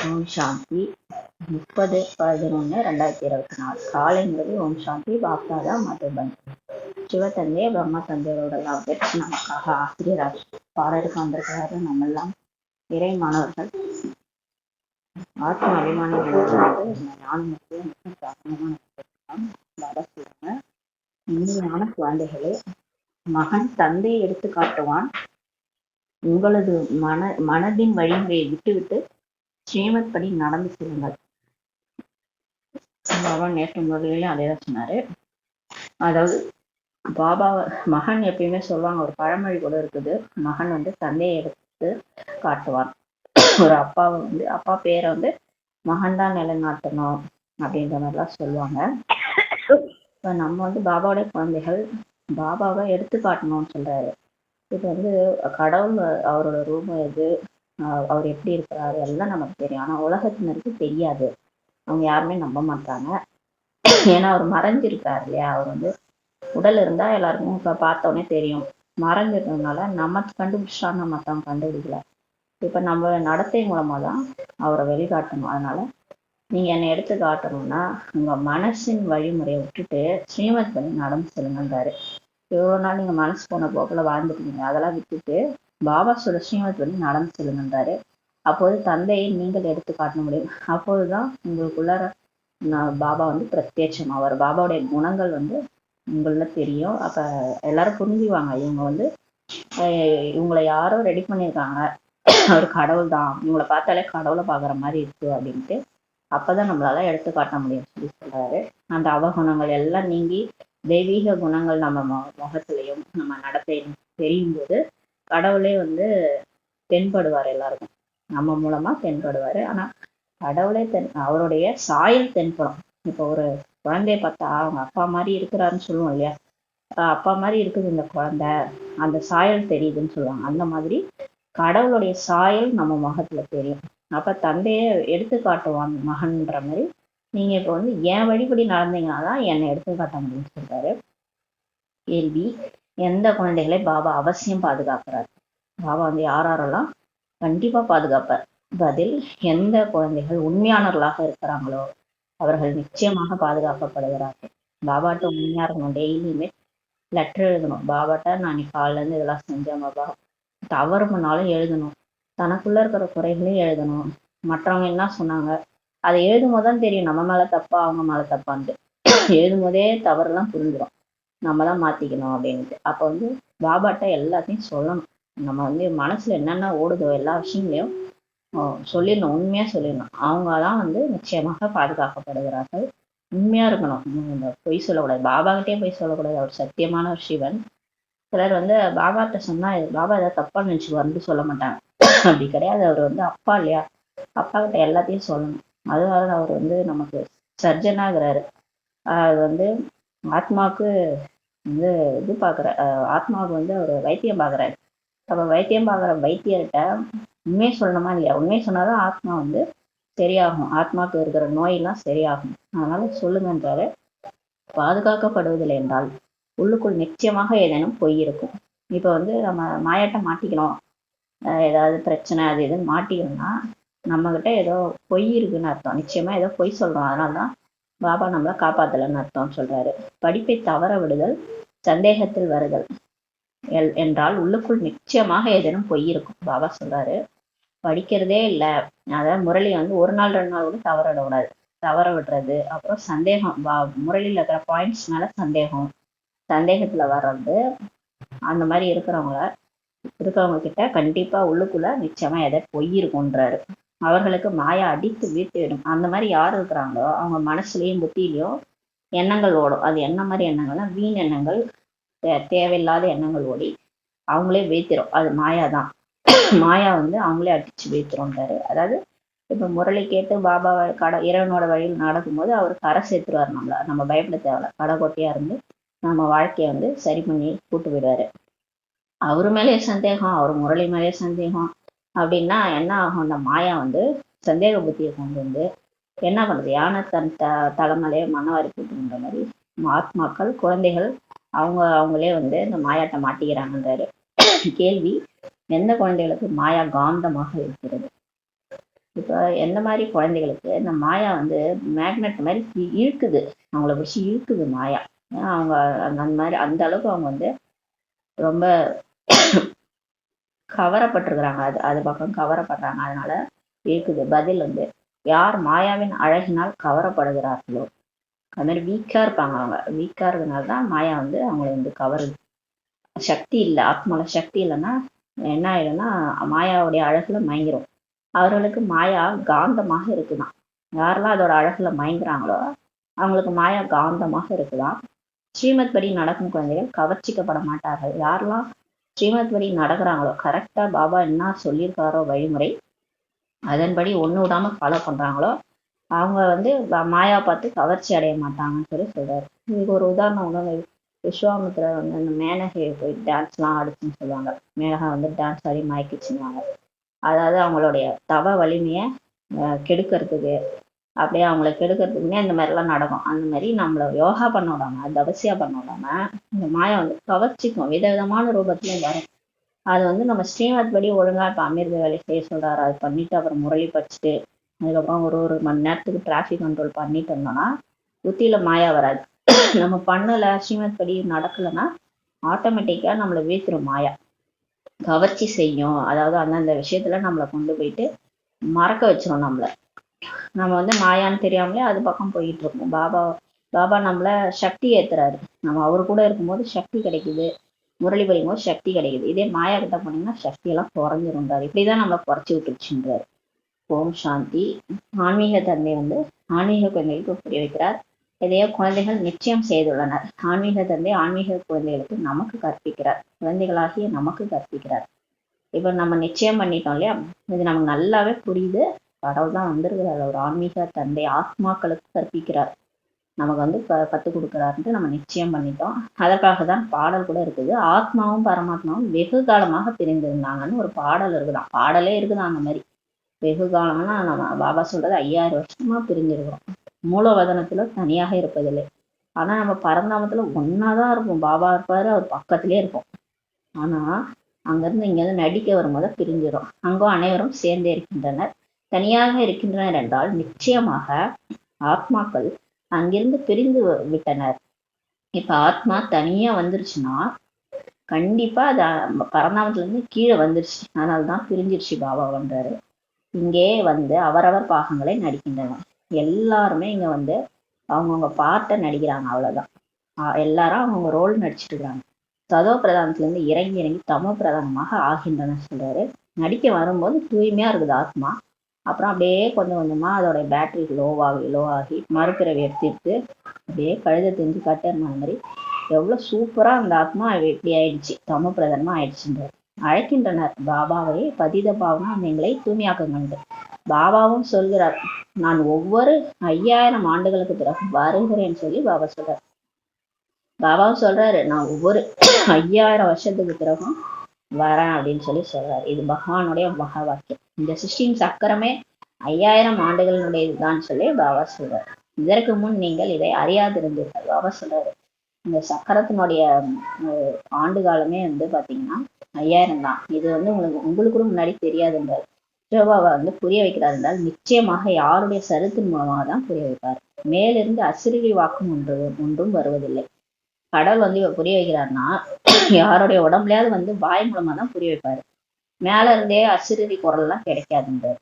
ஓம் சாந்தி 30/11/2024 காலைங்கிறது ஓம் சாந்தி பாப்தாதா மதுபன் சிவத்தந்தை பிரம்மா தந்தையரோட லாபத்திற்கு நமக்காக ஆசிரியர் பாடலுக்கு வந்திருக்கிறாரு. நம்ம எல்லாம் இறை மாணவர்கள் ஆத்ம அபிமானிகள் இனிமையான குழந்தைகளே, மகன் தந்தையை எடுத்து காட்டுவான். உங்களது மனதின் வழிமுறையை விட்டுவிட்டு ஸ்ரீமத் படி நடந்து செல்லுங்கள். பாபா நேற்று முதலையும் அதே தான் சொன்னாரு. அதாவது பாபா மகன் எப்பயுமே சொல்லுவாங்க, ஒரு பழமொழி கூட இருக்குது, மகன் தந்தையை எடுத்து காட்டுவான். ஒரு அப்பாவை அப்பா பேரை மகன் தான் நிலைநாட்டணும் அப்படின்ற மாதிரிலாம் சொல்லுவாங்க. இப்ப நம்ம பாபாவுடைய குழந்தைகள், பாபாவை எடுத்து காட்டணும்னு சொல்றாரு. இது கடவுள் அவரோட ரூபம் எது, அவர் எப்படி இருக்கிறாரு எல்லாம் நமக்கு தெரியும். ஆனா உலகத்தினருக்கு தெரியாது, அவங்க யாருமே நம்ப மாட்டாங்க. ஏன்னா அவர் மறைஞ்சிருக்காரு இல்லையா. அவர் உடல் இருந்தா எல்லாருக்கும் இப்ப பார்த்தோன்னே தெரியும். மறைஞ்சிருந்ததுனால நம்ம கண்டுபிடிச்சாங்க, மற்றவங்க கண்டுபிடிக்கல. இப்ப நம்ம நடத்தை மூலமா தான் அவரை வெளிக்காட்டணும். அதனால நீங்க என்னை எடுத்து காட்டணும்னா உங்க மனசின் வழிமுறையை விட்டுட்டு ஸ்ரீமத் பண்ணி நடந்து செல்லுங்கன்றாரு. இவ்வளோ நாள் நீங்க மனசு போன போக்கில் வாழ்ந்துட்டீங்க, அதெல்லாம் விட்டுட்டு பாபா சொல்ல ஸ்ரீமத் பண்ணி நடந்து செல்லுங்கன்றாரு. அப்போது தந்தையை நீங்கள் எடுத்து காட்ட முடியும். அப்போதுதான் உங்களுக்குள்ளார பாபா பிரத்யட்சம், அவர் பாபாவுடைய குணங்கள் உங்கள தெரியும். அப்ப எல்லாரும் புரிஞ்சுவாங்க, இவங்க இவங்களை யாரோ ரெடி பண்ணியிருக்காங்க, அவர் கடவுள் தான், இவங்களை பார்த்தாலே கடவுளை பார்க்குற மாதிரி இருக்கு அப்படின்ட்டு. அப்பதான் நம்மளால எடுத்து காட்ட முடியும் சொல்லி சொல்றாரு. அந்த அவகுணங்கள் எல்லாம் நீங்கி தெய்வீக குணங்கள் நம்ம முகத்திலையும் நம்ம நடத்தையும் தெரியும் போது கடவுளே தென்படுவார், எல்லாருக்கும் நம்ம மூலமா தென்படுவாரு. ஆனா கடவுளே அவருடைய சாயல் தென்படும். இப்போ ஒரு குழந்தைய பார்த்தா அவங்க அப்பா மாதிரி இருக்கிறாருன்னு சொல்லுவோம் இல்லையா, அப்பா மாதிரி இருக்குது இந்த குழந்தை, அந்த சாயல் தெரியுதுன்னு சொல்லுவாங்க. அந்த மாதிரி கடவுளுடைய சாயல் நம்ம முகத்துல தெரியும். அப்ப தந்தைய எடுத்து காட்டுவான் மகன்ற மாதிரி நீங்க இப்ப என் வழிபடி நடந்தீங்கன்னா தான் என்னை எடுத்து காட்ட முடியும்னு சொல்றாரு. கேள்வி: எந்த குழந்தைகளை பாபா அவசியம் பாதுகாக்கிறார்? பாபா யாரெல்லாம் கண்டிப்பா பாதுகாப்பார். பதில்: எந்த குழந்தைகள் உண்மையானவர்களாக இருக்கிறாங்களோ அவர்கள் நிச்சயமாக பாதுகாக்கப்படுகிறார்கள். பாபாட்ட உண்மையா இருக்கணும். டெய்லியுமே லெட்டர் எழுதணும். பாபாட்ட நான் இன்னைக்கு காலையில இருந்து இதெல்லாம் செஞ்சேன் பாபா, தவறு பண்ணாலும் எழுதணும். தனக்குள்ள இருக்கிற குறைகளையும் எழுதணும். மற்றவங்க என்ன சொன்னாங்க அதை எழுதும் போதுதான் தெரியும் நம்ம மேல தப்பா அவங்க மேல தப்பான்ட்டு. எழுதும் போதே தவறுலாம் புரிஞ்சிடும், நம்ம தான் மாத்திக்கணும் அப்படின்ட்டு. அப்ப பாபாட்ட எல்லாத்தையும் சொல்லணும். நம்ம மனசுல என்னென்ன ஓடுதோ எல்லா விஷயங்களையும் சொல்லிடணும், உண்மையா சொல்லிடணும். அவங்கதான் நிச்சயமாக பாதுகாக்கப்படுகிறார்கள். உண்மையா இருக்கணும், இந்த பொய் சொல்லக்கூடாது. பாபா கிட்டே பொய் சொல்லக்கூடாது, அவர் சத்தியமான ஒரு சிவன். சிலர் பாபாட்ட சொன்னா பாபா ஏதாவது தப்பா நினைச்சுக்குவாருன்னு சொல்ல மாட்டாங்க. அப்படி கிடையாது, அவர் அப்பா இல்லையா, அப்பா கிட்ட எல்லாத்தையும் சொல்லணும். அதனால அவர் நமக்கு சர்ஜனாகிறாரு. அது ஆத்மாவுக்கு இது பாக்குற, ஆத்மாவுக்கு அவர் வைத்தியம் பாக்குறாரு. அப்ப வைத்தியம் பாக்குற வைத்தியர்கிட்ட உண்மையை சொல்லணுமா இல்லையா? உண்மையை சொன்னாதான் ஆத்மா சரியாகும், ஆத்மாவுக்கு இருக்கிற நோயெல்லாம் சரியாகும். அதனால சொல்லுங்கன்றாரு. பாதுகாக்கப்படுவதில்லை என்றால் உள்ளுக்குள் நிச்சயமாக ஏதேனும் பொய் இருக்கும். இப்ப நம்ம மாயாட்ட மாட்டிக்கணும், ஏதாவது பிரச்சனை அது இதுன்னு மாட்டிக்கணும்னா நம்ம கிட்ட ஏதோ பொய் இருக்குன்னு அர்த்தம். நிச்சயமா ஏதோ பொய் சொல்றோம், அதனாலதான் பாபா நம்மளை காப்பாத்தலன்னு அர்த்தம்னு சொல்றாரு. படிப்பை தவற விடுதல், சந்தேகத்தில் வருதல் என்றால் உள்ளுக்குள் நிச்சயமாக ஏதேனும் பொய் இருக்கும். பாபா சொல்றாரு, படிக்கிறதே இல்லை, அதாவது முரளி ஒரு நாள் 2 நாள் கூட தவற விடக்கூடாது. தவற விடுறது, அப்புறம் சந்தேகம், முரளியில இருக்கிற பாயிண்ட்ஸ் மேல சந்தேகத்துல வர்றது, அந்த மாதிரி இருக்கிறவங்க கிட்ட கண்டிப்பா உள்ளுக்குள்ள நிச்சயமா எதை பொய் இருக்கும்ன்றாரு. அவர்களுக்கு மாயா அடித்து வீழ்த்திவிடும். அந்த மாதிரி யார் இருக்கிறாங்களோ அவங்க மனசுலயும் புத்தியிலையும் எண்ணங்கள் ஓடும். அது என்ன மாதிரி எண்ணங்கள்னா வீண் எண்ணங்கள், தேவையில்லாத எண்ணங்கள் ஓடி அவங்களே வீழ்த்திரும். அது மாயா தான். மாயா அவங்களே அடிச்சு வீழ்த்திரும்ன்றாரு. அதாவது இப்ப முரளி கேட்டு பாபா இறைவனோட வழியில் நடக்கும்போது அவர் கரை சேர்த்துருவார். நம்ம பயப்பட தேவையில்ல. கடைக்கோட்டையா இருந்து நம்ம வாழ்க்கைய சரி பண்ணி கூட்டு விடுவாரு. அவரு மேலே சந்தேகம், அவர் முரளி மேலே சந்தேகம் அப்படின்னா என்ன ஆகும்? அந்த மாயா சந்தேக புத்தியை கொண்டு என்ன பண்றது, யானை தன் தலைமையிலே மனவாரி கூட்டுன்ற மாதிரி ஆத்மாக்கள் குழந்தைகள் அவங்களே இந்த மாயாட்ட மாட்டிக்கிறாங்கன்றாரு. கேள்வி: எந்த குழந்தைகளுக்கு மாயா காந்தமாக இருக்கிறது? இப்போ எந்த மாதிரி குழந்தைகளுக்கு இந்த மாயா வந்து மேக்னெட் மாதிரி இழுக்குது, அவங்கள பிடிச்சி இழுக்குது மாயா. அவங்க அந்த மாதிரி அந்த அளவுக்கு அவங்க வந்து ரொம்ப கவரப்பட்டிருக்கிறாங்க, அது அது பக்கம் கவரப்படுறாங்க, அதனால இருக்குது. பதில் வந்து யார் மாயாவின் அழகினால் கவரப்படுகிறார்களோ, அது மாதிரி வீக்கா இருப்பாங்க, அவங்க வீக்கா இருக்கிறதுனால தான் மாயா வந்து அவங்களை வந்து கவருது. சக்தி இல்லை, ஆத்மால சக்தி இல்லைன்னா என்ன ஆயிடும்னா மாயாவுடைய அழகுல மயங்கிரும். அவர்களுக்கு மாயா காந்தமாக இருக்குதான். யாரெல்லாம் அதோட அழகுல மயங்குறாங்களோ அவங்களுக்கு மாயா காந்தமாக இருக்குதான். ஸ்ரீமத் படி நடக்கும் குழந்தைகள் கவர்ச்சிக்கப்பட மாட்டார்கள். யாரெல்லாம் ஸ்ரீமத் படி நடக்கிறாங்களோ, கரெக்டா பாபா என்ன சொல்லியிருக்காரோ வழிமுறை, அதன்படி ஒண்ணு விடாம ஃபாலோ பண்றாங்களோ, அவங்க வந்து மாயா பார்த்து கவர்ச்சி அடைய மாட்டாங்கன்னு சொல்லி சொல்றாரு. இதுக்கு ஒரு உதாரணம் வந்து விஸ்வாமித்திரர் வந்து அந்த மேனகையை போய் டான்ஸ்லாம் ஆடிச்சுன்னு சொல்லுவாங்க. மேனகா வந்து டான்ஸ் ஆடி மயக்கிச்சுருவாங்க. அதாவது அவங்களுடைய தவ வலிமையை கெடுக்கிறதுக்கு, அப்படியே அவங்கள கெடுக்கிறதுக்குன்னே அந்த மாதிரிலாம் நடக்கும். அந்த மாதிரி நம்மள யோகா பண்ண விடாம, தபசியா பண்ண விடாம இந்த மாயா வந்து கவர்ச்சிக்கும் விதவிதமான ரூபத்துலையும் வரும். அது வந்து நம்ம ஸ்ரீமத் படி ஒழுங்கா இப்போ அமிர்த வேலை செய்ய சொல்றாரு, அது பண்ணிட்டு அப்புறம் முரளி படிச்சுட்டு அதுக்கப்புறம் ஒரு மணி நேரத்துக்கு டிராஃபிக் கண்ட்ரோல் பண்ணிட்டு இருந்தோம்னா புத்தியில மாயா வராது. நம்ம பண்ணல, ஸ்ரீமத் படி நடக்கலைன்னா ஆட்டோமேட்டிக்கா நம்மளை வீழ்த்திரும் மாயா, கவர்ச்சி செய்யும். அதாவது அந்தந்த விஷயத்துல நம்மளை கொண்டு போயிட்டு மறக்க வச்சிரும் நம்மள. நம்ம வந்து மாயான்னு தெரியாமலே அது பக்கம் போயிட்டு இருக்கோம். பாபா நம்மள சக்தி ஏத்துறாரு. நம்ம அவரு கூட இருக்கும்போது சக்தி கிடைக்குது, முரளி படிக்கும் போது சக்தி கிடைக்குது. இதே மாயா கிட்ட போனீங்கன்னா சக்தி எல்லாம் குறைஞ்சிருந்தாரு. இப்படிதான் நம்மளை குறைச்சி விட்டுருச்சுன்றாரு. ஓம் சாந்தி. ஆன்மீக தந்தை வந்து ஆன்மீக குழந்தைகளுக்கு புரிய வைக்கிறார். இதையே குழந்தைகள் நிச்சயம் செய்துள்ளனர். ஆன்மீக தந்தை ஆன்மீக குழந்தைகளுக்கு நமக்கு கற்பிக்கிறார், குழந்தைகளாகிய நமக்கு கற்பிக்கிறார். இப்ப நம்ம நிச்சயம் பண்ணிட்டோம் இல்லையா, இது நமக்கு நல்லாவே புரியுது. கடவுள் தான் வந்திருக்கிறார், ஒரு ஆன்மீக தந்தை ஆத்மாக்களுக்கு கற்பிக்கிறார், நமக்கு வந்து கத்துக் கொடுக்குறாருன்ட்டு நம்ம நிச்சயம் பண்ணிட்டோம். அதற்காக தான் பாடல் கூட இருக்குது. ஆத்மாவும் பரமாத்மாவும் வெகு காலமாக பிரிந்திருந்தாங்கன்னு ஒரு பாடல் இருக்குதான். பாடலே இருக்குதான் அந்த மாதிரி. வெகு காலம்னா நம்ம பாபா சொல்றது 5000 வருஷமா பிரிஞ்சிருக்கிறோம். மூலவதனத்துல தனியாக இருப்பதில்லை. ஆனா நம்ம பரந்தாமத்துல ஒன்னாதான் இருப்போம். பாபா இருப்பாரு, அவர் பக்கத்திலே இருப்போம். ஆனா அங்கிருந்து இங்கிருந்து நடிக்க வரும்போது பிரிஞ்சிடும். அங்கோ அனைவரும் சேர்ந்தே இருக்கின்றனர். தனியாக இருக்கின்றனர் என்றால் நிச்சயமாக ஆத்மாக்கள் அங்கிருந்து பிரிந்து விட்டனர். இப்ப ஆத்மா தனியா வந்துருச்சுன்னா கண்டிப்பா அது பரந்தாமத்துல இருந்து கீழே வந்துருச்சு, அதனாலதான் பிரிஞ்சிருச்சு பாபா வந்தாரு. இங்கே வந்து அவரவர் பாகங்களை நடிக்கின்றனர். எல்லாருமே இங்க வந்து அவங்கவுங்க பார்ட்டை நடிக்கிறாங்க, அவ்வளவுதான். எல்லாரும் அவங்கவுங்க ரோல் நடிச்சிட்டு இருக்காங்க. சதோ பிரதானத்துல இருந்து இறங்கி இறங்கி தமோ பிரதானமாக ஆகின்றனர் சொல்றாரு. நடிக்க வரும்போது தூய்மையா இருக்குது ஆத்மா. அப்புறம் அப்படியே கொஞ்சம் கொஞ்சமா அதோட பேட்டரி லோ ஆகி மறுபிறவி எடுத்துட்டு அப்படியே கழுத தெரிஞ்சு கட்டர் மாதிரி எவ்வளவு சூப்பரா அந்த ஆத்மா எப்படி ஆயிடுச்சு, தமோ பிரதானமா ஆயிடுச்சுன்றார். அழைக்கின்றனர் பாபாவை பதித பாவனா நீங்களை தூய்மையாக்குங்கள். பாபாவும் சொல்கிறார், நான் ஒவ்வொரு 5000 ஆண்டுகளுக்கு பிறகு வருகிறேன்னு சொல்லி பாபா சொல்றார். பாபாவும் சொல்றாரு, நான் ஒவ்வொரு 5000 வருஷத்துக்கு பிறகும் வரேன் அப்படின்னு சொல்லி சொல்றாரு. இது பகவானுடைய மகா வாக்கியம். இந்த சிருஷ்டியின் சக்கரமே 5000 ஆண்டுகளினுடையதுதான் சொல்லி பாபா சொல்றாரு. இதற்கு முன் நீங்கள் இதை அறியாதிருந்தீர்கள். பாபா சொல்றாரு, இந்த சக்கரத்தினுடைய ஆண்டு காலமே வந்து பாத்தீங்கன்னா 5000 தான். இது வந்து உங்களுக்கு கூட முன்னாடி தெரியாதுன்றார். சிவபாபா வந்து புரிய வைக்கிறார் என்றால் நிச்சயமாக யாருடைய சருத்தின் மூலமாக தான் புரிய வைப்பார். மேலிருந்து அசிறுவி வாக்கும் ஒன்றும் வருவதில்லை. கடவுள் வந்து இவர் புரிய வைக்கிறாருன்னா யாருடைய உடம்புலயாவது வந்து வாய் மூலமா தான் புரிய வைப்பாரு. மேல இருந்தே அசிறுவி குரல் எல்லாம் கிடைக்காதுன்றார்.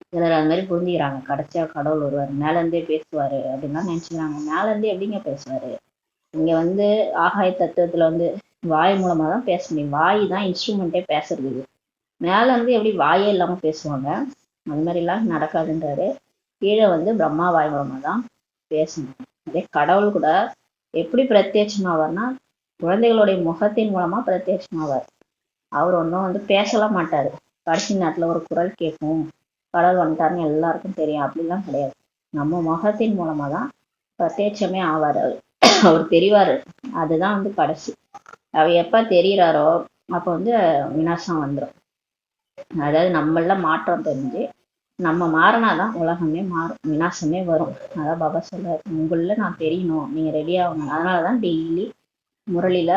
சிலர் அது மாதிரி புரிஞ்சுக்கிறாங்க, கடைசியா கடவுள் வருவார் மேல இருந்தே பேசுவாரு அப்படின்னா நினைச்சுக்கிறாங்க. மேல இருந்தே எப்படிங்க பேசுவாரு? இங்க வந்து ஆகாய தத்துவத்துல வந்து வாய் மூலமா தான் பேச முடியும். வாய் தான் இன்ஸ்ட்ருமெண்ட்டே பேசுறது. மேல இருந்து எப்படி வாயே இல்லாம பேசுவாங்க? அது மாதிரி எல்லாம் நடக்காதுன்றாரு. கீழே வந்து பிரம்மா வாய் மூலமா தான் பேசணும். அதே கடவுள் கூட எப்படி பிரத்யட்சமாவார்னா குழந்தைகளுடைய முகத்தின் மூலமா பிரத்யட்சமாவார். அவர் ஒன்றும் வந்து பேசலாம் மாட்டாரு. கடைசி நேரத்துல ஒரு குரல் கேட்கும், கடவுள் வந்துட்டாருன்னு எல்லாருக்கும் தெரியும், அப்படிலாம் கிடையாது. நம்ம முகத்தின் மூலமா தான் பிரத்யட்சமே ஆவார். அவர் தெரிவாரு. அதுதான் வந்து கடைசி. அவர் எப்ப தெரியறாரோ அப்ப வந்து விநாசம் வந்துடும். அதாவது நம்மள மாற்றம் தெரிஞ்சு நம்ம மாறினாதான் உலகமே மாறும், விநாசமே வரும். அதான் பாபா சொல்றாரு, உங்கள நான் தெரியணும், நீங்க ரெடி ஆகணும். அதனாலதான் டெய்லி முரளியில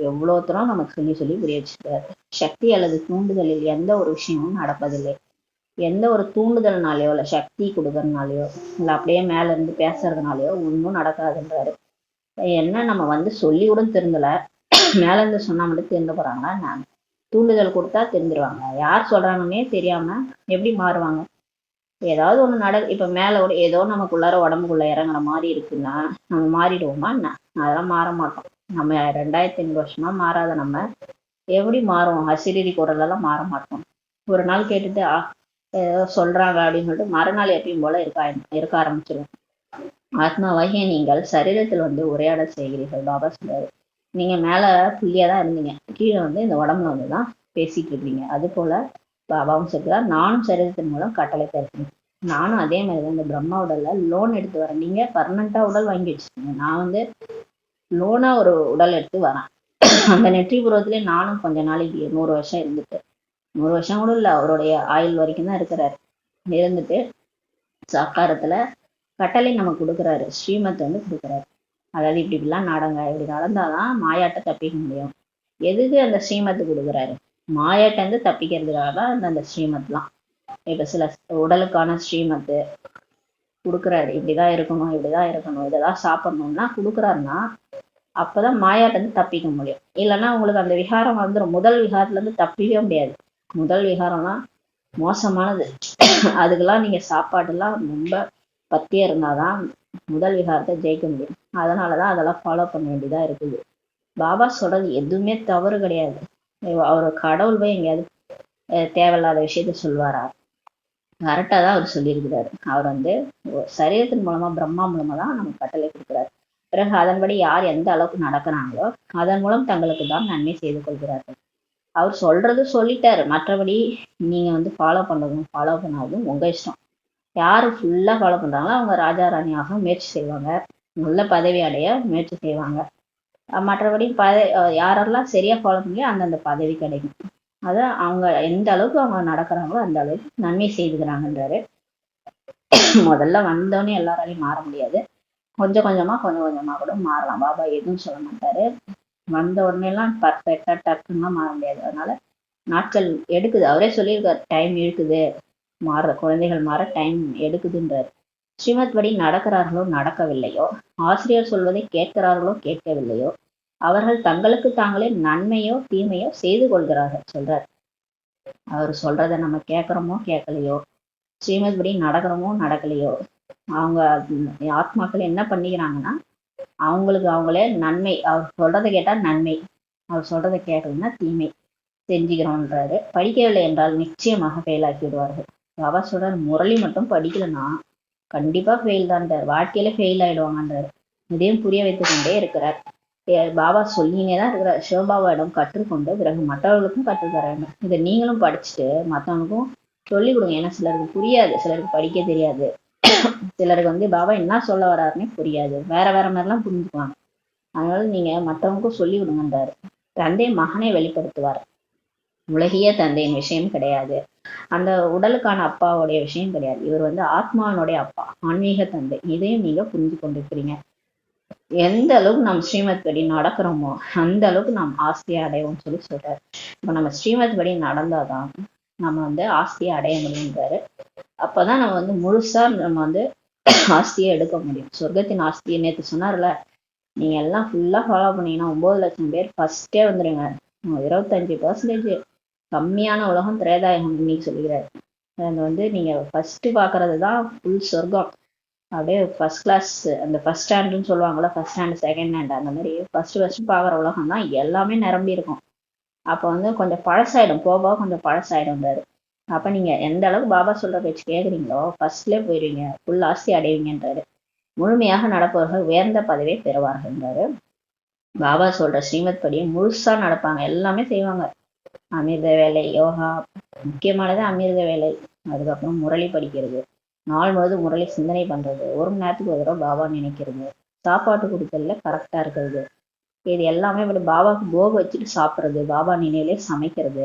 எவ்வளவு தூரம் நமக்கு சொல்லி சொல்லி புரிய வச்சிருக்காரு. சக்தி அல்லது தூண்டுதலில் எந்த ஒரு விஷயமும் நடப்பதில்லை. எந்த ஒரு தூண்டுதல்னாலயோ இல்லை சக்தி கொடுக்கறதுனாலயோ இல்லை அப்படியே மேல இருந்து பேசுறதுனாலயோ ஒன்றும் நடக்காதுன்றாரு. என்ன நம்ம வந்து சொல்லி கூட திருந்தல, மேல இருந்து சொன்னா மட்டும் திருந்த போறாங்க? நான் தூண்டுதல் கொடுத்தா தெரிஞ்சிருவாங்க. யார் சொல்றாங்கன்னே தெரியாம எப்படி மாறுவாங்க? ஏதாவது ஒண்ணு இப்ப மேல கூட ஏதோ நமக்குள்ளார உடம்புக்குள்ள இறங்குற மாதிரி இருக்குன்னா நம்ம மாறிடுவோமா என்ன? அதெல்லாம் மாற மாட்டோம். நம்ம 2500 வருஷமா மாறாத நம்ம எப்படி மாறுவோம்? அசிரீரி குரல் எல்லாம் மாற மாட்டோம். ஒரு நாள் கேட்டுட்டு ஏதோ சொல்றாங்க அப்படின்னு சொல்லிட்டு மறுநாள் எப்பயும் போல இருக்க ஆரம்பிச்சிருவோம். ஆத்மாவாகிய நீங்கள் சரீரத்தில் வந்து உரையாடல் செய்கிறீர்கள். பாபா சொல்றாரு, நீங்க மேல புள்ளியா தான் இருந்தீங்க, கீழே வந்து இந்த உடம்புல வந்துதான் பேசிட்டு இருக்கீங்க. அது போல பாபாவும் சொல்றார், நானும் சரீரத்தின் மூலம் கட்டளை தருகிறேன். நானும் அதே மாதிரிதான் இந்த பிரம்மா உடல்ல லோன் எடுத்து வரேன். நீங்க பர்மனண்டா உடல் வாங்கி வச்சுக்கீங்க, நான் வந்து லோனா ஒரு உடல் எடுத்து வரேன். அந்த நெற்றிபுரத்திலே நானும் கொஞ்ச நாளைக்கு 100 வருஷம் இருந்துட்டு, 100 வருஷம் கூட இல்ல, அவருடைய ஆயுள் வரைக்கும் தான் இருக்கிறாரு. இருந்துட்டு சாக்காரத்துல கட்டளை நமக்கு கொடுக்குறாரு, ஸ்ரீமத் வந்து கொடுக்குறாரு. அதாவது இப்படி இப்படிலாம் நடங்க, இப்படி நடந்தாதான் மாயாட்ட தப்பிக்க முடியும். எதுக்கு அந்த ஸ்ரீமத்து கொடுக்குறாரு? மாயாட்ட இருந்து தப்பிக்கிறதுக்காக தான் அந்த ஸ்ரீமத்லாம். இப்ப சில உடலுக்கான ஸ்ரீமத்து கொடுக்குறாரு, இப்படிதான் இருக்கணும், இப்படிதான் இருக்கணும், இதெல்லாம் சாப்பிடணும்னா கொடுக்குறாருன்னா அப்பதான் மாயாட்ட இருந்து தப்பிக்க முடியும். இல்லைன்னா உங்களுக்கு அந்த விகாரம் வந்துடும். முதல் விகாரத்துல இருந்து தப்பிக்கவே முடியாது. முதல் விகாரம்லாம் மோசமானது. அதுக்கெல்லாம் நீங்க சாப்பாடுலாம் ரொம்ப பத்தியா இருந்தாதான் முதல் விகாரத்தை ஜெயிக்க முடியும். அதனாலதான் அதெல்லாம் ஃபாலோ பண்ண வேண்டியதா இருக்குது. பாபா சொல்றது எதுவுமே தவறு கிடையாது. அவர் கடவுள் போய் எங்கேயாவது தேவையில்லாத விஷயத்த சொல்வாரா? கரெக்டா தான் அவர் சொல்லியிருக்கிறாரு. அவர் வந்து சரீரத்தின் மூலமா பிரம்மா மூலமா தான் நமக்கு கட்டளை கொடுக்குறாரு. பிறகு அதன்படி யார் எந்த அளவுக்கு நடக்கிறாங்களோ அதன் மூலம் தங்களுக்கு தான் நன்மை செய்து கொள்கிறார்கள். அவர் சொல்றது சொல்லிட்டாரு, மற்றபடி நீங்க வந்து ஃபாலோ பண்றதும் ஃபாலோ பண்ணாததும் உங்க இஷ்டம். யாரு ஃபுல்லா ஃபாலோ பண்றாங்களோ அவங்க ராஜா ராணியாக முயற்சி செய்வாங்க, நல்ல பதவி அடைய முயற்சி செய்வாங்க. மற்றபடி யாரெல்லாம் சரியா ஃபாலோ பண்ணலையோ அந்தந்த பதவி கிடைக்கும். அத அவங்க எந்த அளவுக்கு அவங்க நடக்கிறாங்களோ அந்த அளவுக்கு நன்மை செய்துக்கிறாங்கன்றாரு. முதல்ல வந்தோடனே எல்லாராலையும் மாற முடியாது, கொஞ்சம் கொஞ்சமா கூட மாறலாம். பாபா எதுவும் சொல்ல மாட்டாரு. வந்த உடனே எல்லாம் பர்ஃபெக்டா டக்குன்னா மாற முடியாது. அதனால நாட்கள் எடுக்குது. அவரே சொல்லியிருக்காரு, டைம் இழுக்குது, குழந்தைகள் மாற டைம் எடுக்குதுன்றாரு. ஸ்ரீமத் படி நடக்கிறார்களோ நடக்கவில்லையோ, ஆசிரியர் சொல்வதை கேட்கிறார்களோ கேட்கவில்லையோ, அவர்கள் தங்களுக்கு தாங்களே நன்மையோ தீமையோ செய்து கொள்கிறார்கள் சொல்றார். அவர் சொல்றதை நம்ம கேட்கிறோமோ கேட்கலையோ, ஸ்ரீமத் படி நடக்கிறோமோ நடக்கலையோ, அவங்க ஆத்மாக்கள் என்ன பண்ணிக்கிறாங்கன்னா அவங்களுக்கு அவங்களே நன்மை. அவர் சொல்றதை கேட்டா நன்மை, அவர் சொல்றதை கேட்கலன்னா தீமை செஞ்சுக்கிறோன்றாரு. படிக்கவில்லை என்றால் நிச்சயமாக ஃபெயில் ஆக்கி விடுவார்கள். பாபா சொல்றாரு, முரளி மட்டும் படிக்கலன்னா கண்டிப்பா ஃபெயில் தான்றார், வாழ்க்கையில ஃபெயில் ஆயிடுவாங்கன்றாரு. இதையும் புரிய வைத்துக் கொண்டே இருக்கிறார். பாபா சொல்லினே தான் இருக்கிறார். சிவபாபாவிடம் கற்றுக்கொண்டு பிறகு மற்றவர்களுக்கும் கற்றுத்தர வேண்டும். இதை நீங்களும் படிச்சுட்டு மற்றவனுக்கும் சொல்லிக் கொடுங்க. ஏன்னா சிலருக்கு புரியாது, சிலருக்கு படிக்க தெரியாது, சிலருக்கு வந்து பாபா என்ன சொல்ல வர்றாருன்னே புரியாது, வேற வேற மாதிரிலாம் புரிஞ்சுக்குவாங்க. அதனால நீங்க மற்றவங்களுக்கும் சொல்லி விடுங்கன்றாரு. தந்தை மகனை வெளிப்படுத்துவார். உலகிய தந்தையின் விஷயம் கிடையாது, அந்த உடலுக்கான அப்பாவுடைய விஷயம் கிடையாது. இவர் வந்து ஆத்மாவனுடைய அப்பா, ஆன்மீக தந்தை. இதையும் நீங்க புரிஞ்சு கொண்டிருக்கிறீங்க. எந்த அளவுக்கு நம்ம ஸ்ரீமத் படி நடக்கிறோமோ அந்த அளவுக்கு நாம் ஆஸ்தியை அடைவோம்னு சொல்றாரு. இப்ப நம்ம ஸ்ரீமத் படி நடந்தாதான் நம்ம வந்து ஆஸ்தியை அடைய முடியுங்கிறாரு. அப்பதான் நம்ம வந்து முழுசா நம்ம வந்து ஆஸ்தியை எடுக்க முடியும். சொர்க்கத்தின் ஆஸ்தியை நேற்று சொன்னார்ல, நீங்க எல்லாம் ஃபுல்லா ஃபாலோ பண்ணீங்கன்னா 9 லட்சம் பேர் ஃபர்ஸ்டே வந்துடுங்க. 25% கம்மியான உலகம் திரேதாயுகம் இன்னைக்கு சொல்லுகிறாரு. அது வந்து நீங்க ஃபர்ஸ்ட் பாக்குறது தான் ஃபுல் சொர்க்கம். அப்படியே ஃபர்ஸ்ட் கிளாஸ், அந்த ஃபர்ஸ்ட் ஸ்டாண்டுன்னு சொல்லுவாங்கல்ல, ஃபர்ஸ்ட் ஸ்டாண்ட் செகண்ட் ஹேண்ட், அந்த மாதிரி ஃபர்ஸ்ட் பாக்குற உலகம் தான் எல்லாமே நிரம்பி இருக்கும். அப்ப வந்து கொஞ்சம் பழசாயிடும், போக கொஞ்சம் பழசாயிடும்ன்றாரு. அப்ப நீங்க எந்த அளவுக்கு பாபா சொல்ற பேச்சு கேக்குறீங்களோ ஃபர்ஸ்ட்லேயே போயிடுவீங்க, ஃபுல் ஆஸ்தி அடைவீங்கன்றாரு. முழுமையாக நடப்பவர்கள் உயர்ந்த பதவியை பெறுவார்கள்ன்றாரு. பாபா சொல்ற ஸ்ரீமத் படியை முழுசா நடப்பாங்க, எல்லாமே செய்வாங்க. அமிர்த வேலை, யோகா, முக்கியமானது அமிர்த வேலை. அதுக்கப்புறம் முரளி படிக்கிறது, நாள் முழுவதும் முரளி சிந்தனை பண்றது, ஒரு மணி நேரத்துக்கு ஒரு தடவை பாபா நினைக்கிறது, சாப்பாட்டு கொடுக்கறதுல கரெக்டா இருக்கிறது. இது எல்லாமே இப்படி பாபாவுக்கு போக வச்சுட்டு சாப்பிட்றது, பாபா நினைவிலே சமைக்கிறது,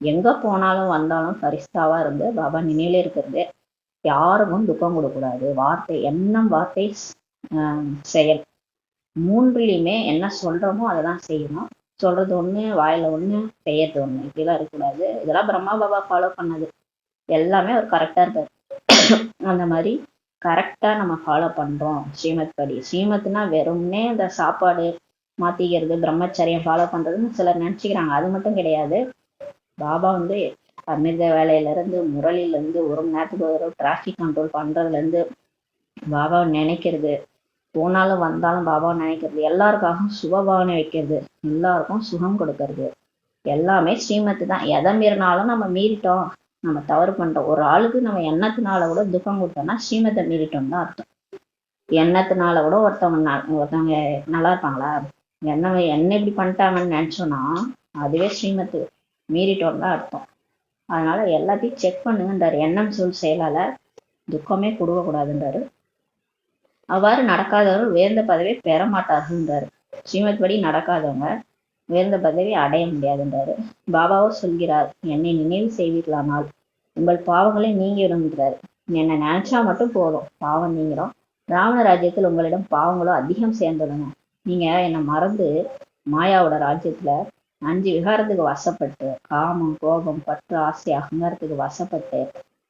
எங்க போனாலும் வந்தாலும் பரிஸ்தாவா இருந்து பாபா நினைவிலே இருக்கிறது. யாருக்கும் துக்கம் கொடுக்கக்கூடாது. வார்த்தை, எண்ணம், வார்த்தை, செயல், மூன்றிலுமே என்ன சொல்றோமோ அதெல்லாம் செய்யணும். சொல்றது ஒண்ணு, வாயில ஒண்ணு, செய்யறது ஒண்ணு, இப்படிலாம் இருக்கக்கூடாது. இதெல்லாம் பிரம்மா பாபா ஃபாலோ பண்ணது. எல்லாமே அவர் கரெக்டா இருப்பார். அந்த மாதிரி கரெக்டா நம்ம ஃபாலோ பண்றோம் ஸ்ரீமத் படி. ஸ்ரீமத்னா வெறும்னே இந்த சாப்பாடு மாத்திக்கிறது, பிரம்மச்சரியம் ஃபாலோ பண்றதுன்னு சிலர் நினைச்சுக்கிறாங்க. அது மட்டும் கிடையாது. பாபா வந்து அமிர்த வேலையில இருந்து, முரளில இருந்து, ஒரு மணி நேரத்துக்கு ஒரு டிராஃபிக் கண்ட்ரோல் பண்றதுல இருந்து, பாபாவை நினைக்கிறது, போனாலும் வந்தாலும் பாபாவை நினைக்கிறது, எல்லாருக்காகவும் சுபபாவனை வைக்கிறது, எல்லாருக்கும் சுகம் கொடுக்கறது, எல்லாமே ஸ்ரீமத்து தான். எதை மீறினாலும் நம்ம மீறிட்டோம், நம்ம தவறு பண்றோம். ஒரு ஆளுக்கு நம்ம எண்ணத்தினால கூட துக்கம் கொடுத்தோம்னா ஸ்ரீமத்தை மீறிட்டோம் தான் அர்த்தம். எண்ணத்தினால கூட ஒருத்தவங்க நல்லா இருப்பாங்களா? என்ன இப்படி பண்ணிட்டாங்கன்னு நினைச்சோம்னா அதுவே ஸ்ரீமத்து மீறிட்டோம் தான் அர்த்தம். அதனால எல்லாத்தையும் செக் பண்ணுங்கன்றாரு. எண்ணம் சொல் செயலால துக்கமே கொடுக்க கூடாதுன்றாரு. அவ்வாறு நடக்காதவர்கள் உயர்ந்த பதவியை பெற மாட்டார்கள்ன்றாரு. ஸ்ரீமத் படி நடக்காதவங்க உயர்ந்த பதவி அடைய முடியாதுன்றாரு. பாபாவும் சொல்கிறார், என்னை நினைவு செய்வீர்களானால் உங்கள் பாவங்களை நீங்கிடும்ன்றாரு. என்னை நினைச்சா மட்டும் போதும், பாவம் நீங்கிறோம். ராவண ராஜ்யத்தில் உங்களிடம் பாவங்களும் அதிகம் சேர்ந்துடணும். நீங்க என்னை மறந்து மாயாவோட ராஜ்யத்துல 5 விகாரத்துக்கு வசப்பட்டு, காமம், கோபம், பற்று, ஆசை, அகங்காரத்துக்கு வசப்பட்டு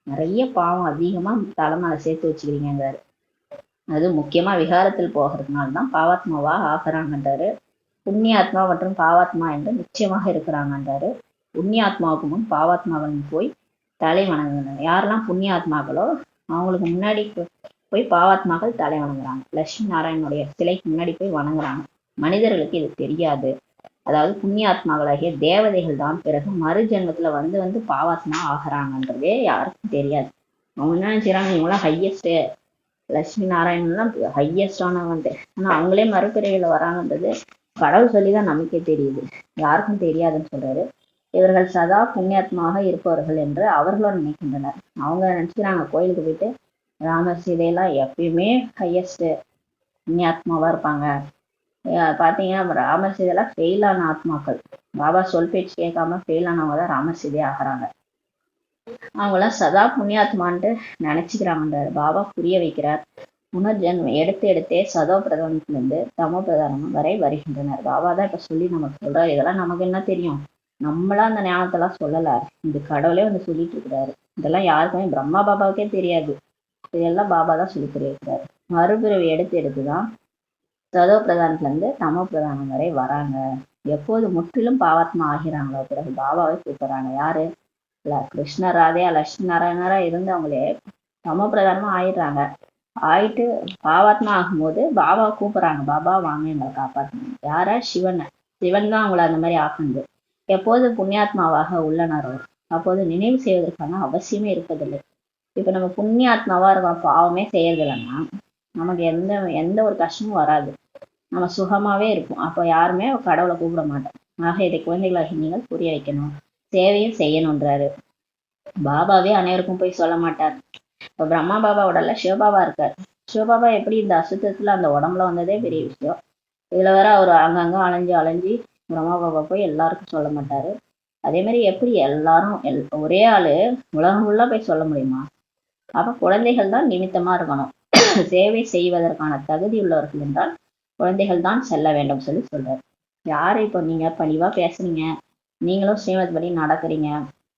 நிறைய பாவம் அதிகமா தலைமையில சேர்த்து வச்சுக்கிறீங்கிறாரு. அது முக்கியமா விகாரத்தில் போகிறதுனால தான் பாவாத்மாவா ஆகிறாங்கன்றாரு. புண்ணியாத்மா மற்றும் பாவாத்மா என்று நிச்சயமாக இருக்கிறாங்கன்றாரு. புண்ணியாத்மாவுக்கு முன் பாவாத்மாக்கள் போய் தலை வணங்குங்க. யாரெல்லாம் புண்ணியாத்மாக்களோ அவங்களுக்கு முன்னாடி போய் பாவாத்மாக்கள் தலை வணங்குறாங்க. லட்சுமி நாராயணனுடைய சிலைக்கு முன்னாடி போய் வணங்குறாங்க. மனிதர்களுக்கு இது தெரியாது. அதாவது புண்ணியாத்மாக்களாகிய தேவதைகள் தான் பிறகு மறு ஜென்மத்துல வந்து வந்து பாவாத்மா ஆகிறாங்கன்றதே யாருக்கும் தெரியாது. அவங்க என்ன நினைச்சுக்கிறாங்க, இவங்களாம் ஹையஸ்ட், லட்சுமி நாராயணன்லாம் ஹையஸ்டானவங்க. ஆனா அவங்களே மறுபிறவியில வராங்கன்றது கடவுள் சொல்லிதான் நமக்கே தெரியுது, யாருக்கும் தெரியாதுன்னு சொல்றாரு. இவர்கள் சதா புண்ணியாத்மாக இருப்பவர்கள் என்று அவர்களும் நினைக்கின்றனர். அவங்க நினைச்சுக்கிறாங்க கோயிலுக்கு போயிட்டு ராமர் சீதையெல்லாம் எப்பயுமே ஹையஸ்ட் புண்ணியாத்மாவா இருப்பாங்க. பாத்தீங்கன்னா ராமர் சீதையெல்லாம் ஃபெயிலான ஆத்மாக்கள். பாபா சொல் பேச்சு கேட்காம ஃபெயில் ஆனவங்க தான் ராமர் சீதை ஆகிறாங்க. அவங்களாம் சதா புண்ணியாத்மான்ட்டு நினைச்சுக்கிறாங்கன்றாரு. பாபா புரிய வைக்கிறார். புனர்ஜென்மம் எடுத்து எடுத்தே சதோ பிரதானத்திலிருந்து தமோ பிரதானம் வரை வருகின்றனர். பாபா தான் இப்ப சொல்லி நமக்கு சொல்றாரு. இதெல்லாம் நமக்கு என்ன தெரியும்? நம்மளா அந்த ஞானத்தெல்லாம் சொல்லல, இது கடவுளே வந்து சொல்லிட்டு இருக்கிறாரு. இதெல்லாம் யாருக்குமே பிரம்மா பாபாவுக்கே தெரியாது. இதெல்லாம் பாபா தான் சொல்லி புரிய வைக்கிறாரு. மறுபிறவி எடுத்து எடுத்துதான் சதோ பிரதானத்துல இருந்து தமோ பிரதானம் வரை வராங்க. எப்போது முற்றிலும் பாவாத்மா ஆகிறாங்களோ பிறகு பாபாவை கூப்பிடுறாங்க. யாரு? இல்ல கிருஷ்ணர் ராதையா லட்சுமி நாராயணரா இருந்து அவங்களே தமோ பிரதானமா ஆயிடுறாங்க. ஆயிட்டு பாவாத்மா ஆகும்போது பாபா கூப்பிடுறாங்க, பாபா வாங்க எங்களை காப்பாத்தணும். யார? சிவனை. சிவன் தான் அவங்கள அந்த மாதிரி ஆக்குது. எப்போது புண்ணியாத்மாவாக உள்ளனரோ அப்போது நினைவு செய்வதற்கான அவசியமே இருப்பதில்லை. இப்ப நம்ம புண்ணியாத்மாவா இருக்கோம், பாவமே செய்யறதில்லைன்னா நமக்கு எந்த எந்த ஒரு கஷ்டமும் வராது, நம்ம சுகமாவே இருப்போம். அப்போ யாருமே கடவுளை கூப்பிட மாட்டோம். ஆக இதை குழந்தைகளாகி நீங்கள் புரிய வைக்கணும், சேவையும் செய்யணுன்றாரு. பாபாவே அனைவருக்கும் போய் சொல்ல மாட்டார். இப்ப பிரம்மா பாபா உடல்ல சிவபாபா இருக்காரு. சிவபாபா எப்படி இந்த அசுத்தத்துல அந்த உடம்புல வந்ததே பெரிய விஷயம். இதுல வேற அவர் அங்கங்க அலைஞ்சு அலைஞ்சு பிரம்மா பாபா போய் எல்லாருக்கும் சொல்ல மாட்டாரு. அதே மாதிரி எப்படி எல்லாரும் ஒரே ஆளு உலகம் ஃபுல்லா போய் சொல்ல முடியுமா? அப்ப குழந்தைகள் தான் நிமித்தமா இருக்கணும். சேவை செய்வதற்கான தகுதி உள்ளவர்கள் என்றால் குழந்தைகள் தான் செல்ல வேண்டும் சொல்லி சொல்றாரு. யாரு இப்போ நீங்க பணிவா பேசுறீங்க, நீங்களும் ஸ்ரீமத் படி நடக்கிறீங்க,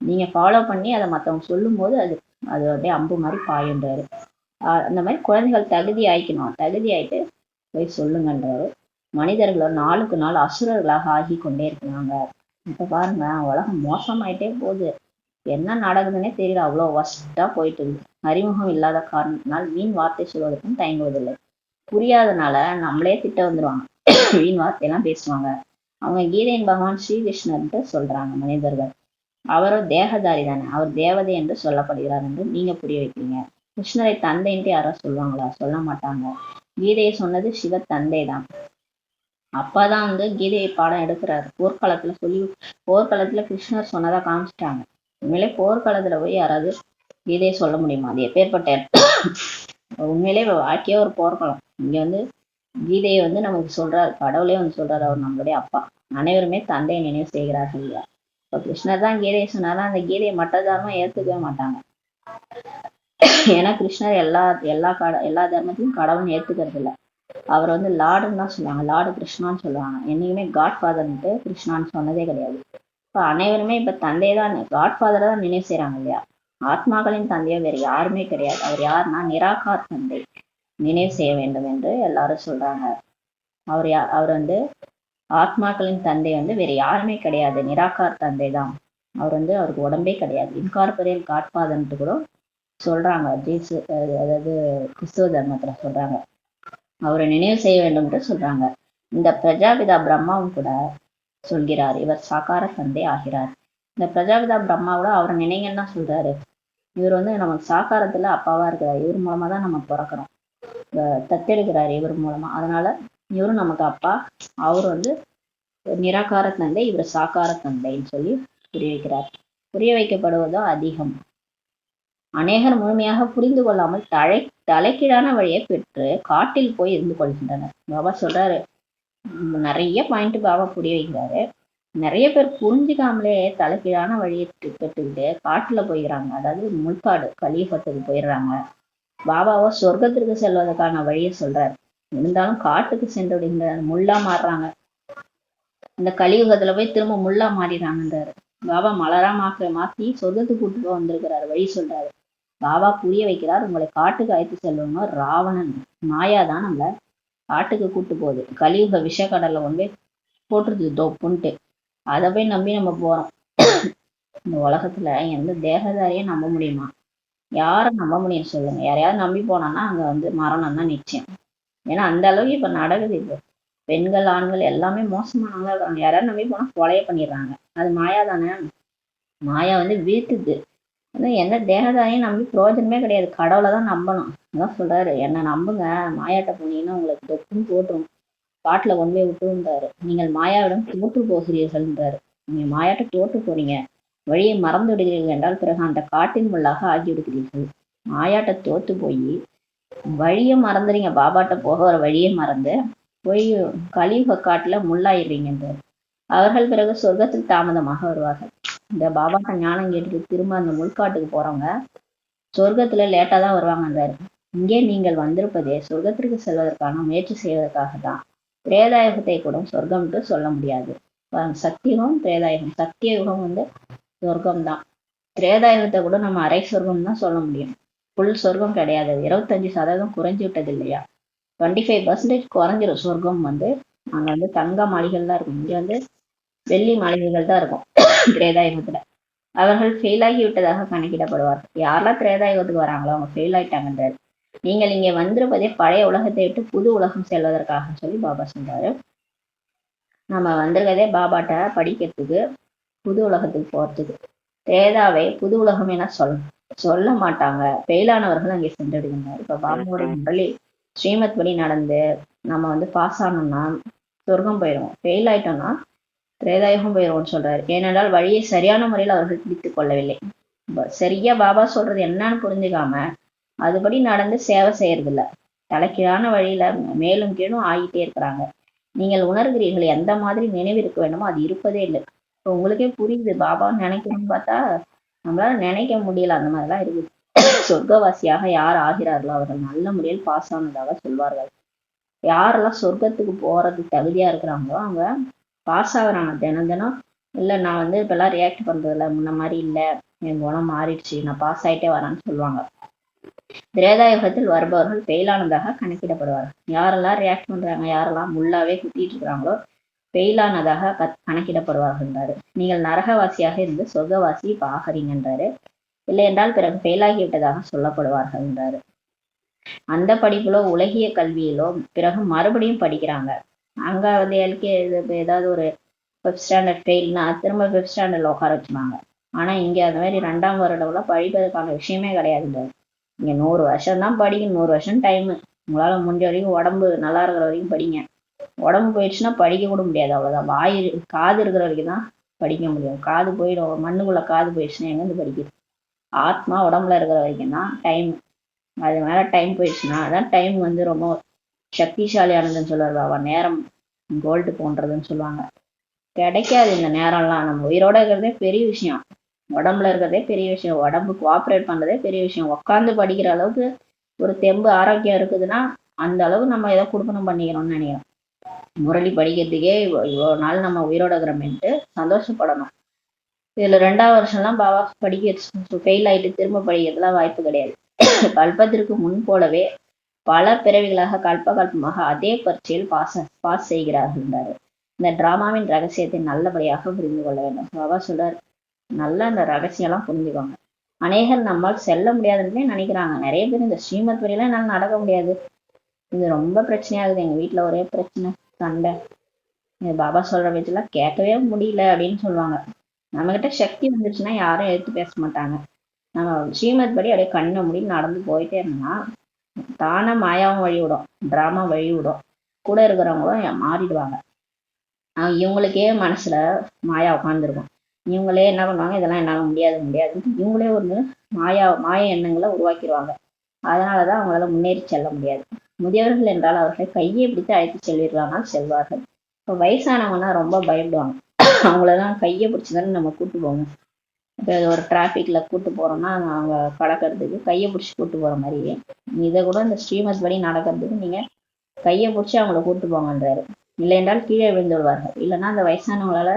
நீங்க ஃபாலோ பண்ணி அதை மற்றவங்க சொல்லும் போது அது அது அப்படியே அம்பு மாதிரி பாயுன்றாரு. அந்த மாதிரி குழந்தைகள் தகுதி ஆயிக்கணும், தகுதி ஆயிட்டு போய் சொல்லுங்கன்றாரு. மனிதர்கள் நாளுக்கு நாள் அசுரர்களாக ஆகி கொண்டே இருக்கிறாங்க. இப்ப பாருங்க உலகம் மோசமாயிட்டே போகுது. என்ன நடக்குதுன்னே தெரியல, அவ்வளவு வஸ்டா போயிட்டு இருக்கு. அறிமுகம் இல்லாத காரணத்தினால் வீண் வார்த்தை சொல்வதற்கும் தயங்குவதில்லை. புரியாதனால நம்மளே திட்ட வந்துருவாங்க, வீண் வார்த்தையெல்லாம் பேசுவாங்க. அவங்க கீதையின் பகவான் ஸ்ரீகிருஷ்ணர்ன்ட்டு சொல்றாங்க மனிதர்கள். அவரும் தேகதாரி தானே, அவர் தேவதை என்று சொல்லப்படுகிறார் என்று நீங்க புரிய வைக்கிறீங்க. கிருஷ்ணரை தந்தைன்ட்டு யாரோ சொல்லுவாங்களா? சொல்ல மாட்டாங்க. கீதையை சொன்னது சிவ தந்தை தான். அப்பாதான் வந்து கீதையை பாடம் எடுக்கிறாரு. போர்க்களத்துல கிருஷ்ணர் சொன்னதா காமிச்சிட்டாங்க. உண்மையிலே போர்க்களத்துல போய் யாராவது கீதையை சொல்ல முடியுமா? அது எப்பேற்பட்ட உண்மையிலே வாழ்க்கையே ஒரு போர்க்களம். இங்க வந்து கீதையை வந்து நமக்கு சொல்றாரு, கடவுளே வந்து சொல்றாரு, அவர் நம்மளுடைய அப்பா. அனைவருமே தந்தையை நினைவு செய்கிறார்கள் இல்லையா? இப்ப கிருஷ்ணர் தான் கீதையை சொன்னாலும் அந்த கீதையை மற்ற தர்மம் ஏத்துக்கவே மாட்டாங்க. ஏன்னா கிருஷ்ணர் எல்லா தர்மத்தையும் கடவுள் ஏத்துக்கிறது இல்லை. அவர் வந்து லார்டுன்னு தான் சொல்லுவாங்க, லார்டு கிருஷ்ணான்னு சொல்லுவாங்க. என்னைக்குமே காட் ஃபாதர்ன்ட்டு கிருஷ்ணான்னு சொன்னதே கிடையாது. இப்ப அனைவருமே இப்ப தந்தையை தான், காட் ஃபாதரை தான் நினைவு செய்யறாங்க இல்லையா? ஆத்மாக்களின் தந்தையோ வேறு யாருமே கிடையாது. அவர் யாருன்னா நிராகார் தந்தை. நினைவு செய்ய வேண்டும் என்று எல்லாரும் சொல்றாங்க. அவர் வந்து ஆத்மாக்களின் தந்தை வந்து வேற யாருமே கிடையாது, நிராகார் தந்தை தான். அவர் வந்து அவருக்கு உடம்பே கிடையாது. இன்கார்பரேட் காட்பாதன்ட்டு கூட சொல்றாங்க. அதாவது கிறிஸ்துவ தர்மத்துல சொல்றாங்க. அவரை நினைவு செய்ய வேண்டும் என்று சொல்றாங்க. இந்த பிரஜாபிதா பிரம்மாவும் கூட சொல்கிறார், இவர் சாக்கார தந்தை ஆகிறார். இந்த பிரஜாபிதா பிரம்மாவோட அவரை நினைங்கன்னு தான் சொல்றாரு. இவர் வந்து நமக்கு சாக்காரத்துல அப்பாவா இருக்கிறார். இவர் மூலமா தான் நம்ம பிறக்கிறோம், தத்தெடுக்கிறார் இவர் மூலமா. அதனால இவரும் நமக்கு அப்பா. அவர் வந்து நிராகார தந்தை, இவர் சாக்கார தந்தைன்னு சொல்லி புரிய வைக்கிறார். புரிய வைக்கப்படுவதோ அதிகம். அநேகர் முழுமையாக புரிந்து கொள்ளாமல் தலைக்கீழான வழியை பெற்று காட்டில் போய் இருந்து கொள்கின்றனர். பாபா சொல்றாரு, நிறைய பாயிண்ட் பாபா புரிய வைக்கிறாரு. நிறைய பேர் புரிஞ்சுக்காமலே தலைக்கீழான வழியை பெற்றுக்கிட்டு காட்டுல போயிடுறாங்க. அதாவது முள்காடு கலியுகத்துக்கு போயிடுறாங்க. பாபாவோ சொர்க்கத்திற்கு செல்வதற்கான வழியை சொல்றாரு. இருந்தாலும் காட்டுக்கு சென்று முள்ளா மாறுறாங்க. இந்த கலியுகத்துல போய் திரும்ப முள்ளா மாறிடுறாங்கன்றாரு. பாபா மலரா மாத்தி சொர்க்கத்துக்கு கூட்டு வந்திருக்கிறாரு, வழி சொல்றாரு. பாபா புரிய வைக்கிறார், உங்களை காட்டுக்கு அழைத்து செல்வங்க ராவணன் மாயாதான் நம்மள காட்டுக்கு கூட்டு போகுது. கலியுக விஷக்கடல்ல கொண்டு போட்டுருது தொப்புன்ட்டு. அதை போய் நம்பி நம்ம போறோம். இந்த உலகத்துல எந்த தேகதாரியும் நம்ப முடியுமா? யாரை நம்ப முடியும் சொல்லுங்க? யாரையாவது நம்பி போனோம்னா அங்க வந்து மரணம் தான் நிச்சயம். ஏன்னா அந்த அளவுக்கு இப்ப நடக்குது. இப்போ பெண்கள் ஆண்கள் எல்லாமே மோசமானவங்க இருக்காங்க. யாராவது நம்பி போனா கொலைய பண்ணிடுறாங்க. அது மாயா தானே. மாயா வந்து வீட்டுது. எந்த தேகதாரியும் நம்பி பிரயோஜனமே கிடையாது. கடவுளை தான் நம்பணும். அதான் சொல்றாரு, என்ன நம்புங்க, மாயாட்ட போனீங்கன்னா உங்களுக்கு தொப்புன்னு போட்டுரும், காட்டுல கொண்டு போய் விட்டுருந்தாரு. நீங்கள் மாயாவிடம் தோற்று போகிறீர்கள்ன்றாரு. நீங்க மாயாட்ட தோற்று போறீங்க, வழியை மறந்து விடுகிறீர்கள் என்றால் பிறகு அந்த காட்டின் முள்ளாக ஆகி விடுகிறீர்கள். மாயாட்ட தோத்து போய் வழியை மறந்துறீங்க. பாபாட்ட போக ஒரு வழியை மறந்து போய் கலியுக காட்டுல முள்ளாயிடுறீங்கன்றாரு. அவர்கள் பிறகு சொர்க்கத்தில் தாமதமாக வருவார்கள். இந்த பாபாட்ட ஞானம் கேட்டுட்டு திரும்ப அந்த முள்காட்டுக்கு போறவங்க சொர்க்கத்துல லேட்டா தான் வருவாங்கன்றாரு. இங்கே நீங்கள் வந்திருப்பதே சொர்க்கத்திற்கு செல்வதற்கான முயற்சி செய்வதற்காக தான். திரேதாயுகத்தை கூட சொர்க்கம்ட்டு சொல்ல முடியாது. சத்தியுகம் திரேதாயுகம். சத்திய யுகம் வந்து சொர்க்கம் தான். திரேதாயுகத்தை கூட நம்ம அரை சொர்க்கம் தான் சொல்ல முடியும். ஃபுல் சொர்க்கம் கிடையாது. 25% குறைஞ்சு விட்டது இல்லையா? 25% குறைஞ்சிரும் சொர்க்கம் வந்து. அங்க வந்து தங்க மாளிகைகள் தான் இருக்கும். இங்க வந்து வெள்ளி மாளிகைகள் தான் இருக்கும் திரேதாயுகத்துல. அவர்கள் ஃபெயில் ஆகி விட்டதாக கணக்கிடப்படுவார்கள். யாரெல்லாம் திரேதாயுகத்துக்கு வராங்களோ அவங்க ஃபெயில் ஆயிட்டாங்கன்றாரு. நீங்கள் இங்கே வந்திருப்பதே பழைய உலகத்தை விட்டு புது உலகம் செல்வதற்காக சொல்லி பாபா சொல்றாரு. நம்ம வந்திருக்கதே பாபாட்ட படிக்கிறதுக்கு, புது உலகத்துக்கு போறதுக்கு. திரேதாவை புது உலகம் என சொல்ல மாட்டாங்க. ஃபெயிலானவர்கள் அங்கே சென்றடைகின்றனர். இப்ப பாபாவோட முரளி ஸ்ரீமத் படி நடந்து நம்ம வந்து பாஸ் ஆனோம்னா சொர்க்கம் போயிடுவோம். ஃபெயில் ஆயிட்டோம்னா திரேதாயுகம் போயிடுவோம்னு சொல்றாரு. ஏனென்றால் வழியை சரியான முறையில் அவர்கள் பிடித்துக் கொள்ளவில்லை. சரியா பாபா சொல்றது என்னன்னு புரிஞ்சுக்காம அதுபடி நடந்து சேவை செய்யறது இல்ல. தலைக்கீழான வழியில மேலும் கீழும் ஆகிட்டே இருக்கிறாங்க. நீங்கள் உணர்கிறீர்கள் எந்த மாதிரி நினைவு இருக்க வேண்டுமோ அது இருப்பதே இல்லை. இப்போ உங்களுக்கே புரியுது. பாபா நினைக்கணும்னு பார்த்தா நம்மளால நினைக்க முடியல. அந்த மாதிரிலாம் இருக்குது. சொர்க்கவாசியாக யார் ஆகிறார்களோ அவர்கள் நல்ல முறையில் பாஸ் ஆனதாக சொல்வார்கள். யாரெல்லாம் சொர்க்கத்துக்கு போறது தகுதியா இருக்கிறாங்களோ அவங்க பாஸ் ஆகுறாங்க தினம் தினம். இல்லை நான் வந்து இப்பெல்லாம் ரியாக்ட் பண்றதில்ல, முன்ன மாதிரி இல்லை, என் குணம் மாறிடுச்சு, நான் பாஸ் ஆயிட்டே வரேன்னு சொல்லுவாங்க. திரேதாயுகத்தில் வருபவர்கள் ஃபெயிலானதாக கணக்கிடப்படுவார்கள். யாரெல்லாம் ரியாக்ட் பண்றாங்க, யாரெல்லாம் முள்ளாவே குத்திட்டு இருக்கிறாங்களோ ஃபெயிலானதாக கணக்கிடப்படுவார்கள்ன்றாரு. நீங்கள் நரகவாசியாக இருந்து சொர்க்கவாசி இப்ப ஆகிறீங்கன்றாரு. இல்லை என்றால் பிறகு ஃபெயிலாகி விட்டதாக சொல்லப்படுவார்கள்ன்றாரு. அந்த படிப்புலோ உலகிய கல்வியிலோ பிறகு மறுபடியும் படிக்கிறாங்க. அங்க வந்து ஏதாவது ஒரு 5th ஸ்டாண்டர்ட் ஃபெயில்னா திரும்ப 5th ஸ்டாண்டர்ட்ல உட்கார வச்சுருவாங்க. ஆனா இங்க அந்த மாதிரி 2ஆம் வருடம்லாம் படிப்பதற்கான விஷயமே கிடையாதுன்றாரு. நீங்க 100 வருஷம் தான் படிக்கணும். 100 வருஷம் டைம். உங்களால முடிஞ்ச வரைக்கும் உடம்பு நல்லா இருக்கிற வரைக்கும் படிங்க. உடம்பு போயிடுச்சுன்னா படிக்க கூட முடியாது. அவ்வளவுதான். காது இருக்கிற வரைக்கும் தான் படிக்க முடியும். காது போயிடும், மண்ணுக்குள்ள காது போயிடுச்சுன்னா எங்கேருந்து படிக்குது? ஆத்மா உடம்புல இருக்கிற வரைக்கும் தான் டைம். அது மேல டைம் போயிடுச்சுன்னா அதான் டைம் வந்து ரொம்ப சக்திசாலியானதுன்னு சொல்லுவார் பாபா. நேரம் கோல்டு போன்றதுன்னு சொல்லுவாங்க. கிடைக்காது இந்த நேரம்லாம். நம்ம உயிரோட இருக்கிறதே பெரிய விஷயம். உடம்புல இருக்கிறதே பெரிய விஷயம். உடம்பு கோஆப்ரேட் பண்றதே பெரிய விஷயம். உட்காந்து படிக்கிற அளவுக்கு ஒரு தெம்பு ஆரோக்கியம் இருக்குதுன்னா அந்த அளவு நம்ம ஏதோ கொடுக்கணும் பண்ணிக்கிறோம்னு நினைக்கிறோம். முரளி படிக்கிறதுக்கே இவ்வளோ நாள் நம்ம உயிரோட இருக்கிறோமேன்ட்டு சந்தோஷப்படணும். இதுல 2வது வருஷம்லாம் பாபா படிக்க ஃபெயில் ஆயிட்டு திரும்ப படிக்கிறதுலாம் வாய்ப்பு கிடையாது. கல்பத்திற்கு முன் போலவே பல பிறவிகளாக கல்பமாக அதே பரீட்சையில் பாஸ் செய்கிறார்கள். இந்த டிராமாவின் ரகசியத்தை நல்லபடியாக புரிந்து கொள்ள வேண்டும். பாபா சொல்றார், நல்லா அந்த ரகசியம் எல்லாம் புரிஞ்சுக்கோங்க. அநேகர் நம்மால் செல்ல முடியாதுன்னே நினைக்கிறாங்க. நிறைய பேர் இந்த ஸ்ரீமத் வழியெல்லாம் என்னால நடக்க முடியாது, இது ரொம்ப பிரச்சனையாகுது, எங்க வீட்டுல ஒரே பிரச்சனை, சண்டை, பாபா சொல்ற பேச்செல்லாம் கேட்கவே முடியல அப்படின்னு சொல்லுவாங்க. நம்ம கிட்ட சக்தி வந்துருச்சுன்னா யாரும் எடுத்து பேச மாட்டாங்க. நம்ம ஸ்ரீமத் படி அப்படியே கண்ணை மூடி நடந்து போயிட்டே இருந்தோம்னா தானே மாயாவும் வழி விடும், டிராமா வழி விடும், கூட இருக்கிறவங்களும் மாறிடுவாங்க. இவங்களுக்கே மனசுல மாயா உட்காந்துருக்கும். இவங்களே என்ன பண்ணுவாங்க, இதெல்லாம் என்னால முடியாது முடியாதுன்னு இவங்களே ஒரு மாய எண்ணங்களை உருவாக்கிடுவாங்க. அதனாலதான் அவங்களால முன்னேறி செல்ல முடியாது. முதியவர்கள் என்றால் அவர்களை கையை பிடித்து அழைத்து செல்வீர்களானால் செல்வார்கள். இப்போ வயசானவங்கன்னா ரொம்ப பயப்படுவாங்க. அவங்களெல்லாம் கையை பிடிச்சிதானே நம்ம கூட்டு போவோம். இப்போ ஒரு டிராஃபிக்ல கூட்டு போறோம்னா அவங்க கடக்கிறதுக்கு கையை பிடிச்சி கூட்டு போற மாதிரி, இதை கூட இந்த ஸ்ரீமத் படி நடக்கிறதுக்கு நீங்க கையை பிடிச்சி அவங்கள கூட்டு போங்கன்றாரு. இல்லை என்றால் கீழே விழுந்து விடுவார்கள். இல்லைன்னா அந்த வயசானவங்களால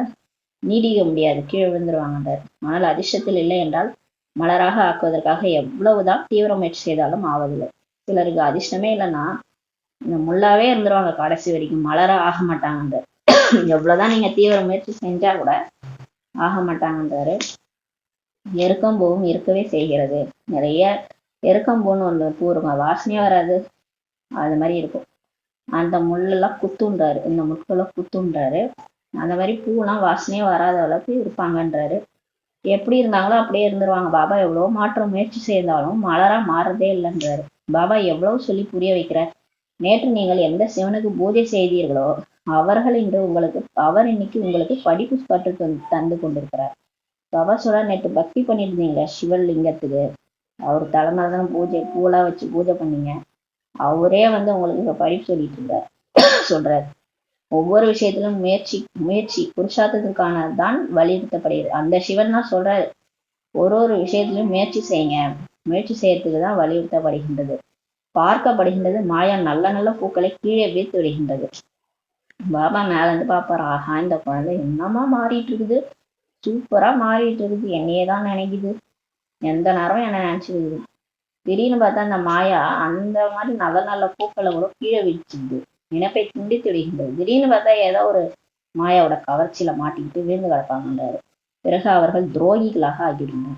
நீடிக்க முடியாது, கீழே விழுந்துருவாங்கன்றார். ஆனால் அதிர்ஷ்டத்தில் இல்லை என்றால் மலராக ஆக்குவதற்காக எவ்வளவுதான் தீவிர முயற்சி செய்தாலும் ஆவதில்லை. சிலருக்கு அதிர்ஷ்டமே இல்லைன்னா இந்த முள்ளாவே இருந்துருவாங்க கடைசி வரைக்கும், மலர ஆக மாட்டாங்கன்றார். எவ்வளவுதான் நீங்க தீவிர முயற்சி செஞ்சா கூட ஆக மாட்டாங்கன்றாரு. எருக்கம்பூவும் இருக்கவே செய்கிறது. நிறைய எருக்கம்பூன்னு ஒன்று பூ இருக்கும், வாசனையே வராது, அது மாதிரி இருக்கும். அந்த முள்ளெல்லாம் குத்துன்றாரு, இந்த முட்கெல்லாம் குத்துன்றாரு. அந்த மாதிரி பூலாம் வாசனையே வராத அளவுக்கு இருப்பாங்கன்றாரு. எப்படி இருந்தாங்களோ அப்படியே இருந்துருவாங்க. பாபா எவ்வளவு மாற்றம் முயற்சி செய்தாலும் மலரா மாறதே இல்லைன்றாரு. பாபா எவ்வளவு சொல்லி புரிய வைக்கிறார். நேற்று நீங்கள் எந்த சிவனுக்கு பூஜை செய்தீர்களோ அவர் இன்னைக்கு உங்களுக்கு படிப்பு கற்று தந்து கொண்டிருக்கிறார். பாபா சொல்ற, நேற்று பக்தி பண்ணிருந்தீங்க சிவலிங்கத்துக்கு, அவர் தலைமையில்தான் பூலாம் வச்சு பூஜை பண்ணீங்க, அவரே உங்களுக்கு இப்ப படிப்பு சொல்லிட்டு இருக்கார் சொல்றாரு. ஒவ்வொரு விஷயத்திலும் முயற்சி புருஷார்த்தத்திற்கானதான் வலியுறுத்தப்படுகிறது. அந்த சிவன் தான் சொல்றாரு, ஒரு விஷயத்திலும் முயற்சி செய்யுங்க, முயற்சி செய்யறதுக்கு தான் வலியுறுத்தப்படுகின்றது. பார்க்கப்படுகின்றது மாயா நல்ல பூக்களை கீழே வீழ்த்து விடுகின்றது. பாபா மேல இருந்து பாப்பாரு, ஆஹா இந்த குழந்தை என்னமா மாறிட்டு இருக்குது, சூப்பரா மாறிட்டு இருக்குது, என்னையே தான் நினைக்குது, எந்த நேரம் என்ன நினைச்சுக்குது. திடீர்னு பார்த்தா அந்த மாயா அந்த மாதிரி நல்ல பூக்களை கூட கீழே வீழ்ச்சிது, நினைப்பை துண்டித்து விடுகின்றது. திடீர்னு பார்த்தா ஏதோ ஒரு மாயாவோட கவர்ச்சியில மாட்டிக்கிட்டு விழுந்து கிடப்பாங்கன்றாரு. பிறகு அவர்கள் துரோகிகளாக ஆகிவிடுங்க.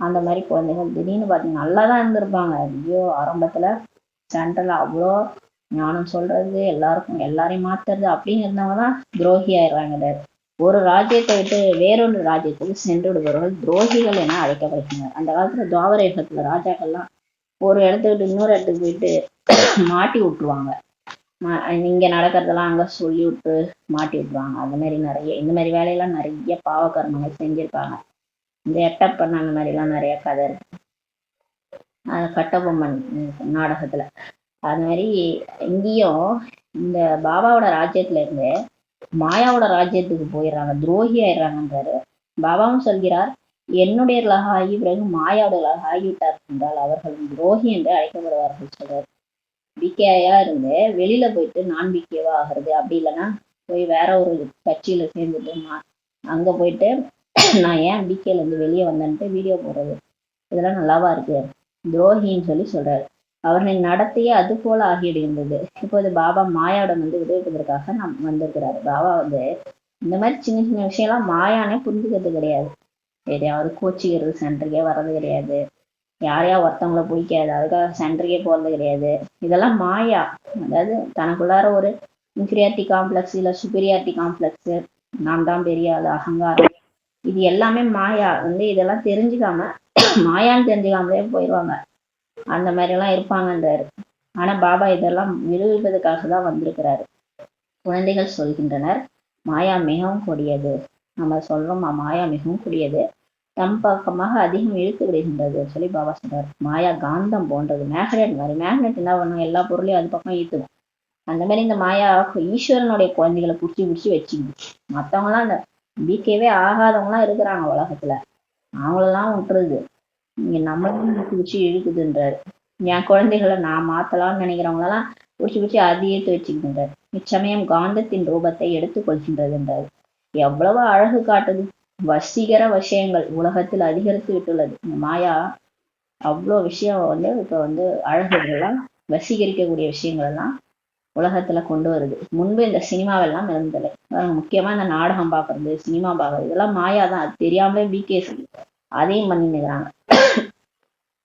அந்த மாதிரி குழந்தைகள் திடீர்னு பார்த்தீங்கன்னா நல்லாதான் இருந்திருப்பாங்க. ஐயோ, ஆரம்பத்துல சென்டர்ல அவ்வளோ ஞானம் சொல்றது, எல்லாரையும் மாத்துறது அப்படின்னு இருந்தவங்க தான் துரோகி ஆயிடுறாங்க. ஒரு ராஜ்யத்தை விட்டு வேறொரு ராஜ்யத்துக்கு சென்று விடுபவர்கள் துரோகிகள் என அழைக்கப்படுகின்றனர். அந்த காலத்துல துவாபர யுகத்துல ராஜாக்கள்லாம் ஒரு இடத்துக்கு இன்னொரு இடத்துக்கு போயிட்டு மாட்டி விட்டுருவாங்க. இங்க நடக்கிறதெல்லாம் அங்க சொல்லி விட்டு மாட்டி விட்டுருவாங்க. அந்த மாதிரி இந்த மாதிரி வேலையெல்லாம் நிறைய பாவகர்மங்கள் செஞ்சிருப்பாங்க. இந்த எட்டப்பன் அந்த மாதிரி எல்லாம் நிறைய கதை இருக்கு, கட்டபொம்மன் நாடகத்துல. அது மாதிரி இங்கேயும் இந்த பாபாவோட ராஜ்யத்துல இருந்து மாயாவோட ராஜ்யத்துக்கு போயிடுறாங்க, துரோகி ஆயிடுறாங்கன்றாரு. பாபாவும் சொல்கிறார், என்னுடையவர்களாக ஆகி பிறகு மாயாவுடையவர்களாக ஆகிவிட்டார் என்றால் அவர்கள் துரோகி என்று அழைக்கப்படுவார்கள் சொல்றாரு. பிகேயா இருந்து வெளியில போயிட்டு நான் பிகேவா ஆகுறது, அப்படி இல்லைன்னா போய் வேற ஒரு கட்சியில சேர்ந்துட்டு அங்க போயிட்டு நான் ஏன் பிகேல இருந்து வெளியே வந்தேன்ட்டு வீடியோ போடுறது, இதெல்லாம் நல்லாவா இருக்கு, துரோகின்னு சொல்லி சொல்றாரு. அவர்களின் நடத்தையே அது போல ஆகிவிடுகின்றது. இப்போது பாபா மாயாவிடம் விடுவிப்பதற்காக நாம் வந்திருக்கிறாரு. பாபா இந்த மாதிரி சின்ன விஷயம்லாம் மாயானே புரிஞ்சுக்கிறது கிடையாது. எதையாவது கோச்சிக்கிறது சென்டருக்கே வர்றது கிடையாது, யாரையா ஒருத்தவங்களை பிடிக்காது அதுக்காக சென்டருக்கே போறது கிடையாது. இதெல்லாம் மாயா. அதாவது தனக்குள்ளார ஒரு இன்ஃபீரியாரிட்டி காம்ப்ளெக்ஸ் இல்ல சுப்பீரியாரிட்டி காம்ப்ளெக்ஸ், நான் தான் பெரிய ஆளு, அகங்காரம், இது எல்லாமே மாயா. இதெல்லாம் தெரிஞ்சுக்காம மாயான்னு தெரிஞ்சுக்காமலே போயிடுவாங்க. அந்த மாதிரி எல்லாம் இருப்பாங்கன்றாரு. ஆனா பாபா இதெல்லாம் விடுவிப்பதற்காக தான் வந்திருக்கிறாரு. குழந்தைகள் சொல்கின்றனர், மாயா மிகவும் கொடியது. நம்ம சொல்றோம் மாயா மிகவும் கொடியது, தம் பக்கமாக அதிகம் இழுத்து விடுகின்றது சொல்லி பாபா சொல்றாரு. மாயா காந்தம் போன்றது, மேக்னெட் மாதிரி. மேக்னெட் என்ன பண்ணும், எல்லா பொருளையும் அது பக்கம் ஈர்த்துடும். அந்த மாதிரி இந்த மாயா ஈஸ்வரனுடைய குழந்தைகளை பிடிச்சி வச்சுக்குது. மற்றவங்க எல்லாம் இந்த பிகேவே ஆகாதவங்களாம் இருக்கிறாங்க உலகத்துல, அவங்களெல்லாம் விட்டுருது, இங்க நம்மளும் பிடிச்சி இழுக்குதுன்றாரு. என் குழந்தைகளை நான் மாத்தலாம்னு நினைக்கிறவங்களெல்லாம் பிடிச்சி அது ஈர்த்து வச்சுக்கின்றார். இச்சமயம் காந்தத்தின் ரூபத்தை எடுத்துக் கொள்கின்றது என்றார். எவ்வளவு அழகு காட்டுது, வசீகர விஷயங்கள் உலகத்தில் அதிகரித்து விட்டுள்ளது. இந்த மாயா அவ்வளோ விஷயம் வந்து இப்ப வந்து அழகுகள்லாம் வசீகரிக்கக்கூடிய விஷயங்கள் எல்லாம் உலகத்துல கொண்டு வருது. முன்பு இந்த சினிமாவெல்லாம் இருந்ததில்லை. முக்கியமா இந்த நாடகம் பாக்குறது, சினிமா பாக்குறது இதெல்லாம் மாயா தான். அது தெரியாமலே பிகேஸ் அதையும் பண்ணிக்கிறாங்க.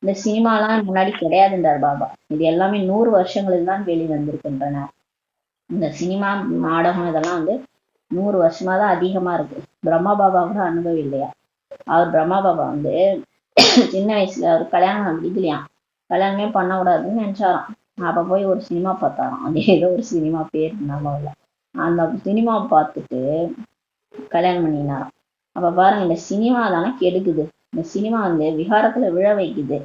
இந்த சினிமாலாம் முன்னாடி கிடையாதுன்றார் பாபா. இது எல்லாமே 100 வருஷங்களில் தான் வெளிவந்திருக்கின்றன. இந்த சினிமா நாடகம் இதெல்லாம் வந்து 100 வருஷமா தான் அதிகமா இருக்கு. பிரம்மா பாபா கூட அனுபவம் இல்லையா? அவர் பிரம்மா பாபா வந்து சின்ன வயசுல அவர் கல்யாணம் பிடிக்கலையாம், கல்யாணமே பண்ணக்கூடாதுன்னு நினைச்சாராம். அப்ப போய் ஒரு சினிமா பார்த்தாராம். அது ஏதோ ஒரு சினிமா பேர் நம்ம அந்த சினிமா பார்த்துட்டு கல்யாணம் பண்ணினாராம். அப்ப பாருங்க, இந்த சினிமா தானே கெடுக்குது. இந்த சினிமா வந்து விகாரத்துல விழ வைக்குது.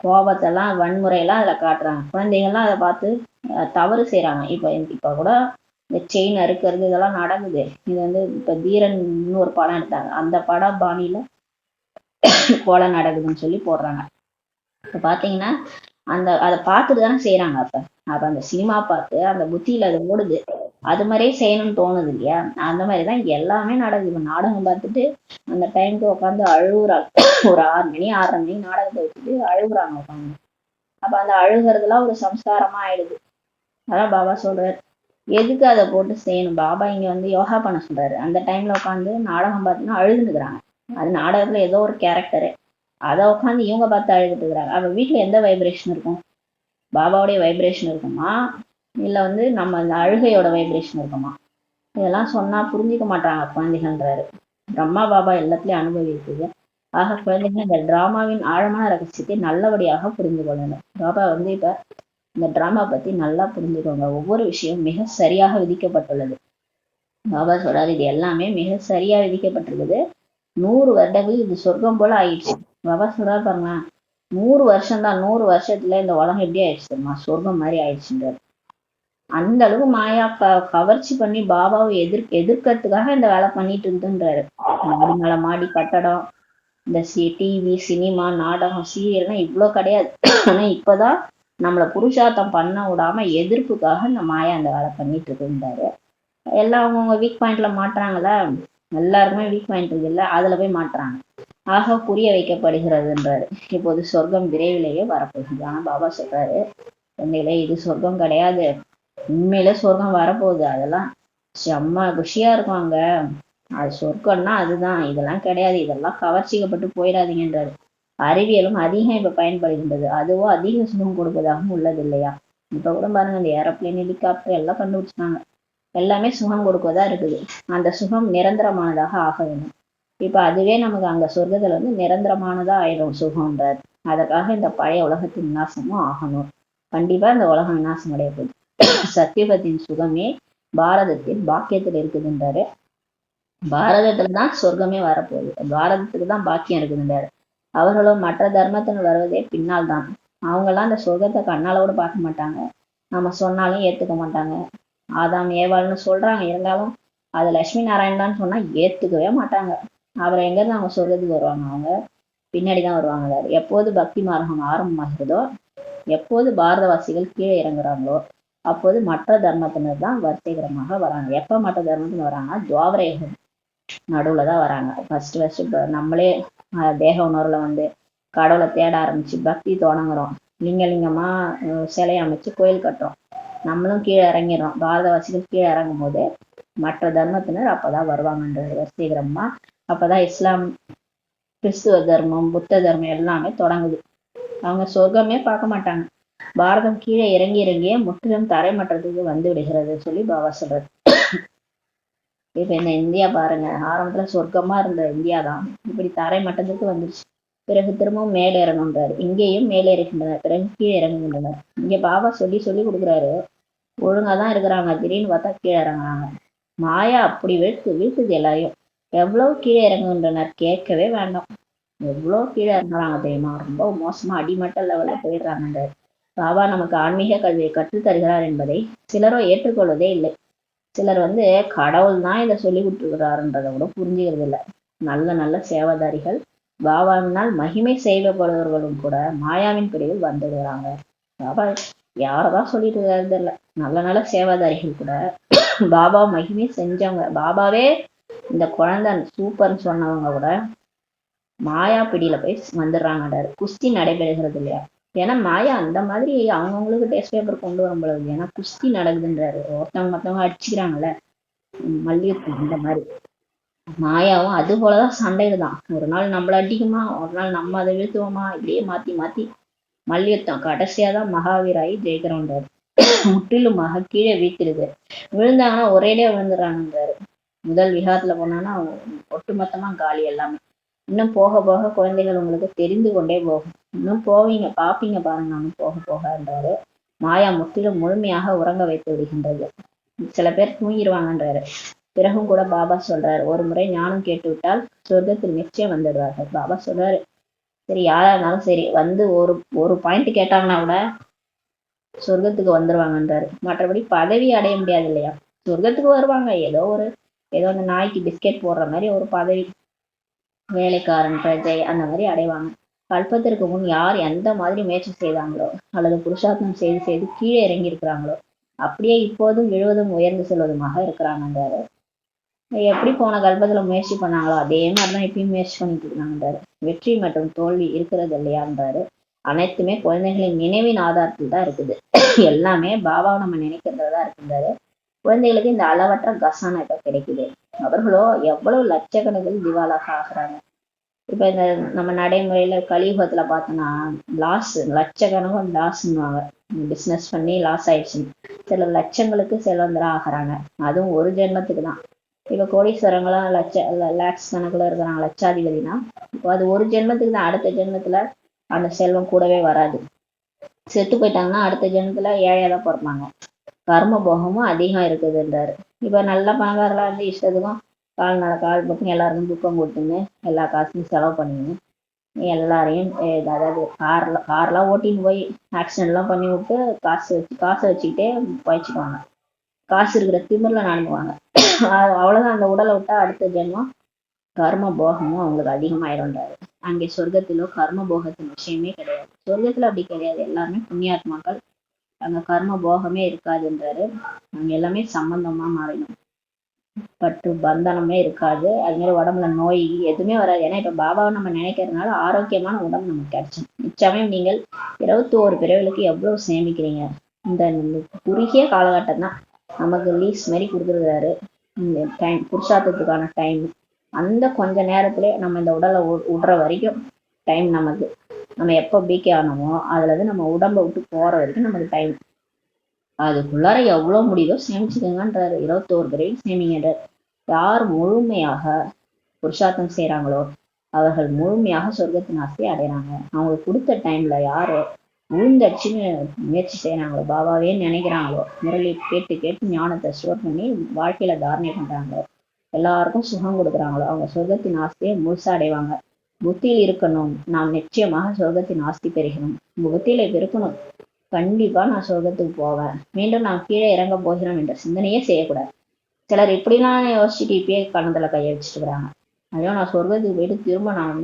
கோபத்தெல்லாம் வன்முறையெல்லாம் அதுல காட்டுறாங்க. குழந்தைகள்லாம் அதை பார்த்து தவறு செய்யறாங்க. இப்ப கூட இந்த செயின் அறுக்கிறது இதெல்லாம் நடக்குது. இது வந்து இப்ப தீரன் ஒரு படம் எடுத்தாங்க. அந்த படம் பாணியில கொலை நடக்குதுன்னு சொல்லி போடுறாங்க. இப்ப பாத்தீங்கன்னா அதை பார்த்துட்டு தானே செய்யறாங்க. அப்ப அந்த சினிமா பார்த்து அந்த புத்தியில அது ஓடுது. அது மாதிரியே செய்யணும்னு தோணுது இல்லையா? அந்த மாதிரிதான் எல்லாமே நடக்குது. இப்ப நாடகம் பார்த்துட்டு அந்த டைமுக்கு உட்காந்து அழுகுறாங்க. ஒரு 6 மணி 6:30 மணி நாடகத்தை வச்சுட்டு அழுகுறாங்க உட்காந்து. அப்ப அந்த அழுகுறதுலாம் ஒரு சம்ஸ்காரமா ஆயிடுது. அதான் பாபா சொல்றாரு, எதுக்கு அதை போட்டு செய்யணும்? பாபா இங்க வந்து யோகா பண்ண சொல்றாரு. அந்த டைம்ல உட்காந்து நாடகம் பார்த்தீங்கன்னா அழுதுனுக்குறாங்க. அது நாடகத்துல ஏதோ ஒரு கேரக்டரு, அதை உட்காந்து இவங்க பார்த்து அழுதுட்டு இருக்கிறாங்க. அப்ப வீட்டுல எந்த வைப்ரேஷன் இருக்கும்? பாபாவுடைய வைப்ரேஷன் இருக்குமா, இல்ல வந்து நம்ம இந்த அழுகையோட வைப்ரேஷன் இருக்குமா? இதெல்லாம் சொன்னா புரிஞ்சுக்க மாட்டாங்க குழந்தைகள்ன்றாரு. பிரம்மா பாபா எல்லாத்துலயும் அனுபவிக்குது. ஆக குழந்தைகள் இந்த டிராமாவின் ஆழமான ரகசியத்தை நல்லபடியாக புரிந்து கொள்ளணும். பாபா வந்து இப்ப இந்த டிராமா பத்தி நல்லா புரிஞ்சுக்கோங்க. ஒவ்வொரு விஷயம் மிக சரியாக விதிக்கப்பட்டுள்ளது. பாபா சொல்றாரு, இது எல்லாமே மிக சரியா விதிக்கப்பட்டிருக்குது. 100 வருடங்கள் இது சொர்க்கம் போல ஆயிடுச்சு. பாபா சொல்றாரு பாருங்க, 100 வருஷம் தான். 100 வருஷத்துல இந்த உலகம் எப்படி ஆயிடுச்சு தெரியுமா? சொர்க்கம் மாதிரி ஆயிடுச்சுன்றாரு. அந்த அளவுக்கு மாயா கவர்ச்சி பண்ணி பாபாவை எதிர்க்கிறதுக்காக இந்த வேலை பண்ணிட்டு இருந்துன்றாரு. மாடி மேல மாடி கட்டடம், இந்த டிவி சினிமா நாடகம் சீரியல்லாம் இவ்வளோ கிடையாது. ஆனா இப்பதான் நம்மளை புருஷார்த்தம் பண்ண விடாம எதிர்ப்புக்காக இந்த மாயா அந்த வேலை பண்ணிட்டு இருக்குன்றாரு. எல்லாம் அவங்கவுங்க வீக் பாயிண்ட்ல மாட்டுறாங்கல்ல. எல்லாருக்குமே வீக் பாயிண்ட் இருக்குல்ல, அதுல போய் மாட்டுறாங்க. ஆக புரிய வைக்கப்படுகிறதுன்றாரு. இப்போது சொர்க்கம் விரைவிலேயே வரப்போகுது. ஆனா பாபா சொல்றாரு, குழந்தைகளே இது சொர்க்கம் கிடையாது. உண்மையில சொர்க்கம் வரப்போகுது. அதெல்லாம் செம்ம குஷியா இருப்பாங்க. அது சொர்க்கம்னா அதுதான், இதெல்லாம் கிடையாது. இதெல்லாம் கவர்ச்சிக்கப்பட்டு போயிடாதீங்கன்றாரு. அறிவியலும் அதிகம் இப்ப பயன்படுகின்றது. அதுவோ அதிக சுகம் கொடுப்பதாகவும் உள்ளது இல்லையா? இப்ப கூட பாருங்க, இந்த ஏரோப்ளேன் ஹெலிகாப்டர் எல்லாம் கண்டுபிடிச்சாங்க. எல்லாமே சுகம் கொடுப்பதா இருக்குது. அந்த சுகம் நிரந்தரமானதாக ஆக வேண்டும். இப்ப அதுவே நமக்கு அங்க சொர்க்கத்துல வந்து நிரந்தரமானதா ஆயிடும் சுகம்ன்றாரு. அதற்காக இந்த பழைய உலகத்தின் விநாசமும் ஆகணும். கண்டிப்பா இந்த உலகம் விநாசம் அடைய போகுது. சத்தியுகத்தின் சுகமே பாரதத்தில் பாக்கியத்தில் இருக்குதுன்றாரு. பாரதத்துலதான் சொர்க்கமே வரப்போகுது. பாரதத்துக்கு தான் பாக்கியம் இருக்குதுன்றாரு. அவர்களும் மற்ற தர்மத்தினர் வருவதே பின்னால் தான். அவங்க எல்லாம் அந்த சொர்க்கத்தை கண்ணால கூட பார்க்க மாட்டாங்க. நம்ம சொன்னாலும் ஏத்துக்க மாட்டாங்க. ஆதாம் ஏவாள்னு சொல்றாங்க, இருந்தாலும் அது லட்சுமி நாராயணன் சொன்னா ஏத்துக்கவே மாட்டாங்க. அவரை எங்க இருந்து அவங்க சொர்க்கத்துக்கு வருவாங்க? அவங்க பின்னாடிதான் வருவாங்க. எப்போது பக்தி மார்க்கம் ஆரம்பமாகிறதோ, எப்போது பாரதவாசிகள் கீழே இறங்குறாங்களோ, அப்போது மற்ற தர்மத்தினர் தான் வரிசைகரமாக வராங்க. எப்ப மற்ற தர்மத்தினர் வராங்கன்னா துவாபர யுகம் நடுவுல தான் வராங்க. ஃபர்ஸ்ட் நம்மளே தேக உணர்வுல வந்து கடவுளை தேட ஆரம்பிச்சு பக்தி தொடங்குறோம். லிங்கமா சிலை அமைச்சு கோயில் கட்டுறோம். நம்மளும் கீழே இறங்கிடுறோம். பாரதவாசிகள் கீழே இறங்கும் போது மற்ற தர்மத்தினர் அப்பதான் வருவாங்கன்றது வரிசைகரமா. அப்பதான் இஸ்லாம், கிறிஸ்துவ தர்மம், புத்த தர்மம் எல்லாமே தொடங்குது. அவங்க சொர்க்கமே பார்க்க மாட்டாங்க. பாரதம் கீழே இறங்கியே முற்றிலும் தரைமட்டத்துக்கு வந்து விடுகிறது சொல்லி பாபா சொல்றது. இப்ப இந்த இந்தியா பாருங்க, ஆரம்பத்துல சொர்க்கமா இருந்த இந்தியா தான் இப்படி தரை மட்டத்துக்கு வந்துருச்சு. பிறகு திரும்பவும் மேலே இறங்குன்றாரு. இங்கேயும் மேலே இருக்கின்றனர், பிறகு கீழே இறங்குகின்றனர். இங்க பாபா சொல்லி கொடுக்குறாரு, ஒழுங்காதான் இருக்கிறாங்க, திடீர்னு பார்த்தா கீழே இறங்குறாங்க. மாயா அப்படி வீழ்த்துது எல்லாரையும். எவ்வளவு கீழே இறங்குகின்றனர் கேட்கவே வேண்டாம். எவ்வளவு கீழே இறங்குறாங்க தெரியுமா? ரொம்ப மோசமா அடிமட்ட லெவல்ல போயிடுறாங்க. பாபா நமக்கு ஆன்மீக கல்வியை கற்றுத் தருகிறார் என்பதை சிலரோ ஏற்றுக்கொள்வதே இல்லை. சிலர் வந்து கடவுள் தான் இதை சொல்லி கொடுத்துருக்கிறாருன்றதை கூட புரிஞ்சுக்கிறது இல்லை. நல்ல நல்ல சேவாதாரிகள், பாபாவினால் மகிமை செய்யப்படுபவர்களும் கூட மாயாவின் பிரிவில் வந்து விடுறாங்க. பாபா யாரதான் சொல்லிட்டு இருக்காரு தெரியல. நல்ல நல்ல சேவாதாரிகள் கூட பாபா மகிமை செஞ்சவங்க, பாபாவே இந்த குழந்தை சூப்பர்னு சொன்னவங்க கூட மாயா பிடியில போய் வந்துடுறாங்கன்றாரு. குஸ்தி நடைபெறுகிறது இல்லையா? ஏன்னா மாயா அந்த மாதிரி அவங்கவுங்களுக்கு டெஸ்ட் பேப்பர் கொண்டு வரும் பொழுது, ஏன்னா குஸ்தி நடக்குதுன்றாரு. ஒருத்தவங்க மத்தவங்க அடிச்சுக்கிறாங்கல்ல, மல்யுத்தம் அந்த மாதிரி. மாயாவும் அது போலதான் சண்டையில்தான். ஒரு நாள் நம்மள அடிக்குமா, ஒரு நாள் நம்ம அதை வீழ்த்துவோமா, இப்படியே மாத்தி மாத்தி மல்யுத்தம். கடைசியாதான் மகாவீராயி ஜெயிக்கிறோன்றாரு. முற்றிலுமாக கீழே வீழ்த்திடுது. விழுந்தாங்கன்னா ஒரேடியா விழுந்துடுறாங்கன்றாரு. முதல் விஹாரத்துல போனாங்கன்னா ஒட்டுமொத்தமா காலி எல்லாமே. இன்னும் போக போக குழந்தைகள் உங்களுக்கு தெரிந்து கொண்டே போகும். இன்னும் போவீங்க, பாப்பீங்க பாருங்க, நானும் போக போகன்றாரு. மாயா முற்றிலும் முழுமையாக உறங்க வைத்து விடுகின்றது. சில பேர் தூங்கிடுவாங்கன்றாரு. பிறகும் கூட பாபா சொல்றாரு, ஒரு முறை ஞானம் கேட்டு விட்டால் சொர்க்கத்தில் நிச்சயம் வந்துடுவார்கள். பாபா சொல்றாரு, சரி யாரா இருந்தாலும் சரி வந்து ஒரு ஒரு பாயிண்ட் கேட்டாங்கன்னா கூட சொர்க்கத்துக்கு வந்துருவாங்கன்றாரு. மற்றபடி பதவி அடைய முடியாது இல்லையா? சொர்க்கத்துக்கு வருவாங்க, ஏதோ அந்த நாய்க்கு பிஸ்கெட் போடுற மாதிரி ஒரு பதவி, வேலைக்காரன் பிரஜை அந்த மாதிரி அடைவாங்க. கல்பத்திற்கு முன் யார் எந்த மாதிரி முயற்சி செய்தாங்களோ அல்லது புருஷார்த்தம் செய்து செய்து கீழே இறங்கி இருக்கிறாங்களோ அப்படியே இப்போதும் விழுவதும் உயர்ந்து செல்வதுமாக இருக்கிறாங்கன்றாரு. எப்படி போன கல்பத்துல முயற்சி பண்ணாங்களோ அதே மாதிரிதான் இப்பயும் முயற்சி பண்ணிட்டு இருக்காங்கன்றாரு. வெற்றி மற்றும் தோல்வி இருக்கிறது இல்லையான்றாரு. அனைத்துமே குழந்தைகளின் நினைவின் ஆதாரத்தில் தான் இருக்குது. எல்லாமே பாபாவை நம்ம நினைக்கிறதுலதான் இருக்குன்றாரு. குழந்தைகளுக்கு இந்த அளவற்ற கசான இப்ப கிடைக்குது. அவர்களோ எவ்வளவு லட்சக்கணக்கில் திவாலாக ஆகுறாங்க. இப்ப இந்த நம்ம நடைமுறையில கலியுகத்துல பார்த்தோம்னா லட்சக்கணக்கும் லாஸ்ன்னுவாங்க. பிசினஸ் பண்ணி லாஸ் ஆயிடுச்சுன்னு சில லட்சங்களுக்கு செல்வந்தரா ஆகுறாங்க. அதுவும் ஒரு ஜென்மத்துக்கு தான். இப்ப கோடீஸ்வரங்களாம் லேக்ஸ் கணக்குல இருக்கிறாங்க, லட்சாதிபதினா அது ஒரு ஜென்மத்துக்கு தான். அடுத்த ஜென்மத்துல அந்த செல்வம் கூடவே வராது. செத்து போயிட்டாங்கன்னா அடுத்த ஜென்மத்துல ஏழையாதான் பிறப்பாங்க. கர்ம போகமும் அதிகம் இருக்குதுன்றாரு. இப்ப நல்ல பணக்காரர்களா இருந்து இஷ்டத்துக்கும் கால் பக்கம் எல்லாருக்கும் துக்கம் கொடுத்துன்னு எல்லா காசையும் செலவு பண்ணின்னு எல்லாரையும் அதாவது கார்லாம் ஓட்டின்னு போய் ஆக்சிடென்ட்லாம் பண்ணி விட்டு காசை வச்சுக்கிட்டே பயிச்சுக்குவாங்க. காசு இருக்கிற திமிர்ல நடந்துவாங்க. அவ்வளவுதான். அந்த உடலை விட்டா அடுத்த ஜென்மம் கர்ம போகமும் அவங்களுக்கு அதிகமாயிரும்ன்றாரு. அங்கே சொர்க்கத்திலோ கர்ம போகத்தின் விஷயமே கிடையாது. சொர்க்கத்துல அப்படி கிடையாது. எல்லாருமே புண்ணியாத்மாக்கள். அங்க கர்ம போகமே இருக்காதுன்றாரு. அங்க எல்லாமே சம்பந்தமா மாறிடும். பற்று பந்தனமே இருக்காது. அது மாதிரி உடம்புல நோய் எதுவுமே வராது. ஏன்னா இப்ப பாபாவை நம்ம நினைக்கிறதுனால ஆரோக்கியமான உடம்பு நமக்கு கிடைக்கும். இச்சமயம் நீங்கள் 21 பிறவிகளுக்கு எவ்வளவு சேமிக்கிறீங்க. இந்த குறுகிய காலகட்டம் தான் நமக்கு லீஸ் மாதிரி கொடுத்துருக்காரு. இந்த டைம் புருஷார்த்தத்துக்கான டைம். அந்த கொஞ்ச நேரத்திலே நம்ம இந்த உடலை விடுற வரைக்கும் டைம் நமக்கு. நம்ம எப்போ பிகே ஆனோமோ அதுல இருந்து நம்ம உடம்பை விட்டு போற வரைக்கும் நமக்கு டைம். அதுக்குள்ளார எவ்வளவு முடியுதோ சேமிச்சுக்கோங்கன்றாரு. 21 பிறவி சேமிங்கன்றார். யார் முழுமையாக புருஷார்த்தம் செய்யறாங்களோ அவர்கள் முழுமையாக சொர்க்கத்தின் ஆசையை அடைறாங்க. அவங்களுக்கு கொடுத்த டைம்ல யாரு உளுந்தடிச்சுன்னு முயற்சி செய்யறாங்களோ, பாபாவே நினைக்கிறாங்களோ, முரளி கேட்டு கேட்டு ஞானத்தை ஸ்டோர் பண்ணி வாழ்க்கையில தாரணை பண்றாங்களோ, எல்லாருக்கும் சுகம் கொடுக்குறாங்களோ அவங்க சொர்க்கத்தின் ஆசையை முழுசா அடைவாங்க. புத்தியில் இருக்கணும், நாம் நிச்சயமாக சொர்க்கத்தின் ஆஸ்தி பெறுகிறோம். உங்க புத்தியில இருக்கணும், கண்டிப்பா நான் சொர்க்கத்துக்கு போவேன், மீண்டும் நான் கீழே இறங்க போகிறோம் என்ற சிந்தனையே செய்யக்கூடாது. சிலர் இப்படிலாம் யோசிச்சுட்டு இப்பயே கணத்துல கைய வச்சுட்டு இருக்கிறாங்க. ஐயோ நான் சொர்க்கத்துக்கு போயிட்டு திரும்ப நான்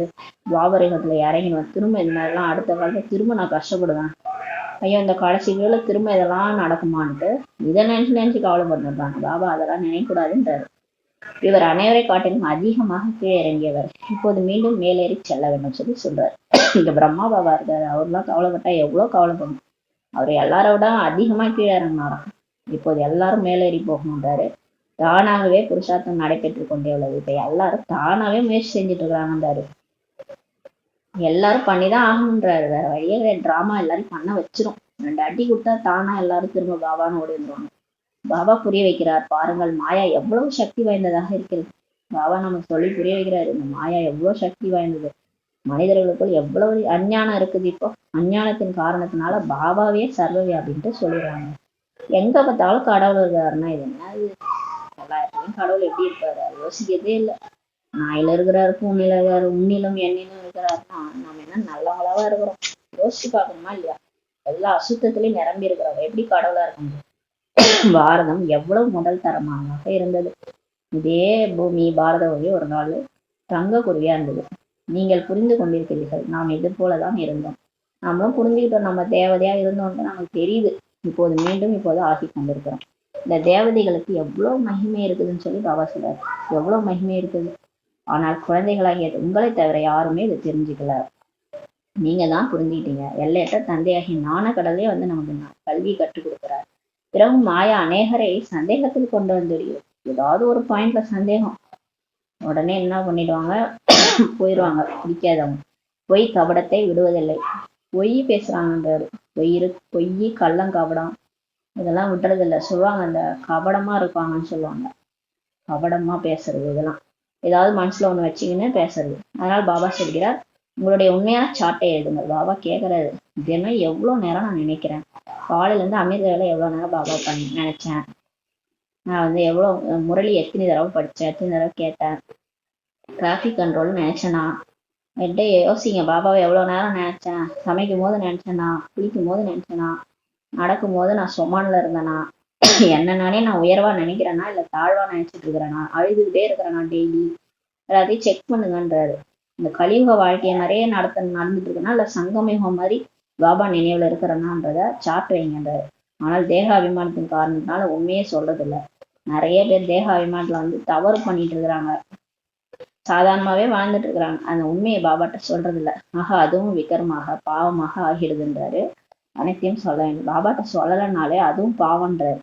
துவாபரகத்துல இறங்கிடுவேன், திரும்ப இந்த மாதிரிலாம் அடுத்த காலத்துல திரும்ப நான் கஷ்டப்படுவேன், ஐயோ இந்த கடைசி வேலை திரும்ப இதெல்லாம் நடக்குமான்ட்டு இதை நினைச்சு கவலைப்பட்டுருப்பாங்க. பாபா அதெல்லாம் நினைக்கூடாதுன்றாரு. இவர் அனைவரை காட்டிலும் அதிகமாக கீழே இறங்கியவர், இப்போது மீண்டும் மேலேறி செல்ல வேண்டும் சொல்றாரு. இங்க பிரம்மா பாபா இருக்காரு, அவர்லாம் கவலைப்பட்டா எவ்வளவு கவலைப்படும். அவர் எல்லார விட அதிகமா கீழே இறங்கினாராம். இப்போது எல்லாரும் மேலேறி போகணுன்றாரு. தானாகவே புருஷார்த்தம் நடைபெற்று கொண்டே உள்ளது. இப்ப எல்லாரும் தானாவே முயற்சி செஞ்சுட்டு இருக்கிறாங்கன்றாரு. எல்லாரும் பண்ணிதான் ஆகணுன்றாரு. வேற வழியே டிராமா எல்லாரும் பண்ண வச்சிரும். 2 அடி கொடுத்தா தானா எல்லாரும் திரும்ப பாபான்னு ஓடி வந்துருவாங்க. பாபா புரிய வைக்கிறார், பாருங்கள் மாயா எவ்வளவு சக்தி வாய்ந்ததாக இருக்கிறது. பாபா நமக்கு சொல்லி புரிய வைக்கிறாரு, இந்த மாயா எவ்வளவு சக்தி வாய்ந்தது. மனிதர்களுக்குள் எவ்வளவு அஞ்ஞானம் இருக்குது. இப்போ அஞ்ஞானத்தின் காரணத்தினால பாபாவே சர்வவி அப்படின்ட்டு சொல்லிடுறாங்க. எங்க பார்த்தாலும் கடவுள் இருக்காருன்னா இது என்ன? எல்லாத்துலயும் கடவுள் எப்படி இருப்பாரு? அது யோசிக்கிறதே இல்லை. நாயில இருக்கிறாரு, பூனில இருக்காரு, உன்னிலும் எண்ணிலும் இருக்கிறாருன்னா நம்ம என்ன நல்லவங்களாவா இருக்கிறோம்? யோசிச்சு பார்க்கணுமா இல்லையா? எல்லா அசுத்தத்திலையும் நிரம்பி இருக்கிறவங்க எப்படி கடவுளா இருக்க முடியும்? பாரதம் எவ்வளவு முதல் தரமாக இருந்தது. இதே பூமி பாரத வழி ஒரு நாள் தங்க குருவியா இருந்தது. நீங்கள் புரிந்து கொண்டிருக்கிறீர்கள், நாம் இது போலதான் இருந்தோம். நம்மளும் புரிஞ்சுக்கிட்டோம், நம்ம தேவதையா இருந்தோம்னு நமக்கு தெரியுது. இப்போது மீண்டும் ஆகி கொண்டிருக்கிறோம். இந்த தேவதைகளுக்கு எவ்வளவு மகிமை இருக்குதுன்னு சொல்லி பாபா சொல்றாரு. எவ்வளவு மகிமை இருக்குது. ஆனால் குழந்தைகளாகிய உங்களை தவிர யாருமே இதை தெரிஞ்சுக்கல. நீங்க தான் புரிஞ்சுக்கிட்டீங்க. எல்லையற்ற தந்தையாகிய ஞான கடலே வந்து நமக்கு கல்வி கற்றுக் கொடுக்குறாரு. பிறகு மாயா அநேகரை சந்தேகத்தில் கொண்டு வந்துடுவோம். ஏதாவது ஒரு பாயிண்ட்ல சந்தேகம், உடனே என்ன பண்ணிடுவாங்க, போயிடுவாங்க. பிடிக்காதவங்க பொய் கபடத்தை விடுவதில்லை. பொய் பேசுறாங்கன்றாரு. பொய் கள்ளம் கபடம் இதெல்லாம் விட்டுறதில்லை. சொல்லுவாங்க அந்த கபடமா இருப்பாங்கன்னு சொல்லுவாங்க. கபடமா பேசுறது இதெல்லாம் ஏதாவது மனசுல ஒண்ணு வச்சுக்கின்னு பேசுறது. அதனால பாபா சொல்கிறார், உங்களுடைய உண்மையான சாட்டை எழுதுங்க. பாபா கேட்கறாரு, தினம் எவ்வளவு நேரம் நான் நினைக்கிறேன். காலையில இருந்து அமிர்தவேலை எவ்வளவு நேரம் பாபா நினைச்சேன். நான் வந்து எவ்வளவு முரளி எத்தனை தடவை படிச்சேன், எத்தனை தடவை கேட்டேன். டிராபிக் கண்ட்ரோல் நினைச்சேனா என்கிட்ட யோசிங்க. பாபாவை எவ்வளவு நேரம் நினைச்சேன். சமைக்கும் போது நினைச்சேனா, குளிக்கும் போது நினைச்சேனா, நடக்கும் போது நான் சொமான்ல இருந்தேனா, என்ன நானே நான் உயர்வா நினைக்கிறேனா இல்ல தாழ்வா நினைச்சிட்டு இருக்கிறேனா, அழுதுகிட்டே இருக்கிறேனா டெய்லி, எல்லாத்தையும் செக் பண்ணுங்கன்றாரு. இந்த கலியுக வாழ்க்கையை நிறைய நடந்துட்டு இருக்குன்னா இல்ல சங்கமயுகம் மாதிரி பாபா நினைவுல இருக்கிறனான்றத சாட்டு வைங்கன்றாரு. ஆனால் தேக அபிமானத்தின் காரணத்தினால உண்மையே சொல்றது இல்லை. நிறைய பேர் தேக அபிமானத்துல வந்து தவறு பண்ணிட்டு இருக்கிறாங்க. சாதாரணமாவே வாழ்ந்துட்டு இருக்கிறாங்க. அந்த உண்மையை பாபாட்ட சொல்றது இல்லை. ஆக அதுவும் விக்ரமாக பாவமாக ஆகிடுதுன்றாரு. அனைத்தையும் சொல்ல வேண்டும். பாபாட்ட சொல்லலைனாலே அதுவும் பாவம்ன்றாரு.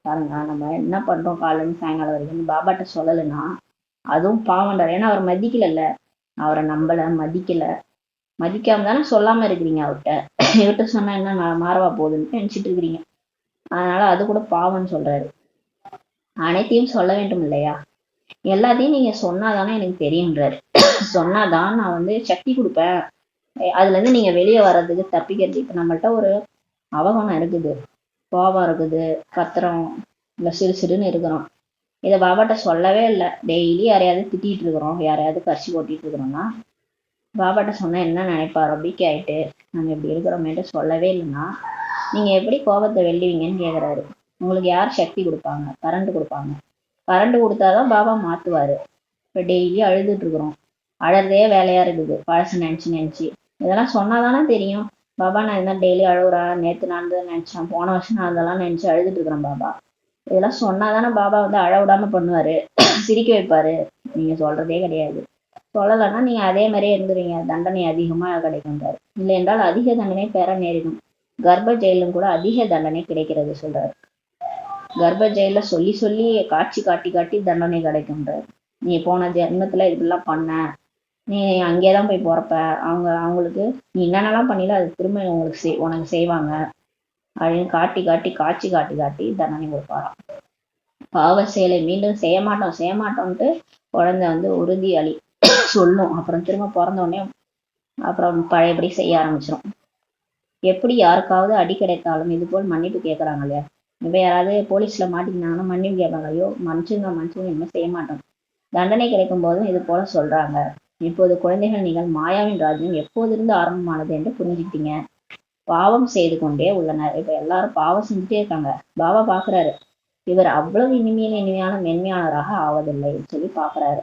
பாருங்க, நம்ம என்ன பண்றோம் காலையில இருந்து சாயங்காலம் வரைக்கும் பாபாட்ட சொல்லலைன்னா அதுவும் பாவம்ன்றாரு. ஏன்னா அவர் மதிக்கல, அவரை நம்பல, மதிக்காம தானே சொல்லாம இருக்கிறீங்க. இவர்கிட்ட சொன்னா என்ன மாறவா போகுதுன்னு நினைச்சிட்டு இருக்கிறீங்க. அதனால அது கூட பாவம்னு சொல்றாரு. அனைத்தையும் சொல்ல வேண்டும் இல்லையா? எல்லாத்தையும் நீங்க சொன்னாதானே எனக்கு தெரியுன்றாரு. சொன்னாதான் நான் வந்து சக்தி கொடுப்பேன். அதுல இருந்து நீங்க வெளியே வர்றதுக்கு தப்பிக்கிறதுக்கு. இப்ப நம்மள்ட்ட ஒரு அவகணம் இருக்குது, கோபம் இருக்குது, கத்துறோம், இல்ல சிறுன்னு இருக்கிறோம். இதை பாபாட்ட சொல்லவே இல்லை. டெய்லி யாரையாவது திட்டிட்டு இருக்கிறோம், யாரையாவது கரிசி போட்டிட்டு இருக்கிறோம்னா பாபாட்ட சொன்னா என்ன நினைப்பாரு அப்படி ஆயிட்டு நம்ம இப்படி இருக்கிறோமேட்டு சொல்லவே இல்லைன்னா நீங்க எப்படி கோபத்தை வெல்லுவீங்கன்னு கேக்குறாரு. உங்களுக்கு யார் சக்தி கொடுப்பாங்க? கரண்ட் கொடுப்பாங்க. கரண்ட் கொடுத்தாதான் பாபா மாத்துவாரு. இப்ப டெய்லி அழுதுட்டு இருக்கிறோம், அழறதே வேலையா இருக்குது, பழசு நினைச்சு இதெல்லாம் சொன்னாதானே தெரியும். பாபா நான் இதெல்லாம் டெய்லி அழுகுறேன், நேத்து நடந்ததை நினைச்சேன், போன வருஷம் நான் அதெல்லாம் நினைச்சு அழுதுட்டு இருக்கிறேன் பாபா. இதெல்லாம் சொன்னாதானே பாபா வந்து அழ விடாம பண்ணுவாரு, சிரிக்க வைப்பாரு. நீங்க சொல்றதே கிடையாது. சொல்லலைன்னா நீங்க அதே மாதிரியே இருந்துருவீங்க. தண்டனை அதிகமா கிடைக்கும்ன்றாரு. இல்லை என்றால் அதிக தண்டனை பெற நேரிடும். கர்ப்ப ஜெயிலும் கூட அதிக தண்டனை கிடைக்கிறது சொல்றாரு. கர்ப்ப ஜெயில சொல்லி சொல்லி காட்சி காட்டி தண்டனை கிடைக்கும்ன்றாரு. நீ போன ஜென்மத்துல இப்படிலாம் பண்ண, நீ அங்கேதான் போய் போறப்ப அவங்களுக்கு நீ என்னென்னலாம் பண்ணல அது திரும்ப உனக்கு செய்வாங்க அப்படின்னு காட்சி காட்டி தண்டனை கொடுப்பாராம். பாவ செயலை மீண்டும் செய்ய மாட்டோம்ட்டு குழந்தை வந்து உறுதி சொல்லும். அப்புறம் திரும்ப பிறந்த உடனே அப்புறம் பழையபடி செய்ய ஆரம்பிச்சிடும். எப்படி யாருக்காவது அடி கிடைத்தாலும் இது போல் மன்னிப்பு கேட்கறாங்க இல்லையா? இப்ப யாராவது போலீஸ்ல மாட்டிக்கினாங்கன்னா மன்னிப்பு கேட்பாங்க. ஐயோ மன்னிச்சுங்க இனிமே செய்ய மாட்டோம். தண்டனை கிடைக்கும் போதும் இது போல சொல்றாங்க. இப்போது குழந்தைகள், நீங்கள் மாயாவின் ராஜ்யம் எப்போதிருந்து ஆரம்பமானது என்று புரிஞ்சுக்கிட்டீங்க. பாவம் செய்து கொண்டே உள்ளனர். இப்ப எல்லாரும் பாவம் செஞ்சுட்டே இருக்காங்க. பாபா பாக்குறாரு, இவர் அவ்வளவு இனிமையான மென்மையானவராக ஆவதில்லைன்னு சொல்லி பாக்குறாரு.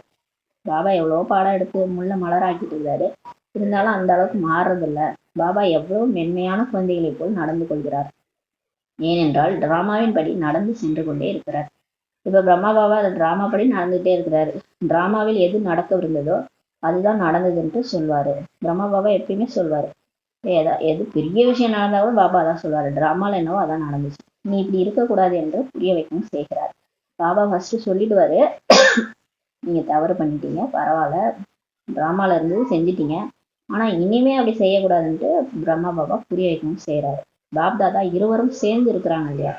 பாபா எவ்வளவோ பாடம் எடுத்து முள்ள மலராக்கிட்டு இருக்காரு. இருந்தாலும் அந்த அளவுக்கு மாறுறதில்ல. பாபா எவ்வளவு மென்மையான குழந்தைகளை போல் நடந்து கொள்கிறார். ஏனென்றால் டிராமாவின் படி நடந்து சென்று கொண்டே இருக்கிறார். இப்ப பிரம்மா பாபா அந்த டிராமா படி நடந்துகிட்டே இருக்கிறாரு. டிராமாவில் எது நடக்கவிருந்ததோ அதுதான் நடந்ததுன்ட்டு சொல்வாரு. பிரம்மா பாபா எப்பயுமே சொல்வாரு. எது பெரிய விஷயம் நடந்தாலும் பாபா அதான் சொல்வாரு. டிராமால என்னவோ அதான் நடந்துச்சு, நீ இப்படி இருக்கக்கூடாது என்று புரிய வைக்கவும் செய்கிறார். பாபா ஃபர்ஸ்ட் சொல்லிடுவாரு, நீங்க தவறு பண்ணிட்டீங்க, பரவாயில்ல, டிராமால இருந்து செஞ்சிட்டீங்க, ஆனா இனிமே அப்படி செய்யக்கூடாதுன்ட்டு பிரம்மா பாபா புரிய வைக்கவும் செய்யறாரு. பாப் தாதா இருவரும் சேர்ந்து இருக்கிறாங்க இல்லையா?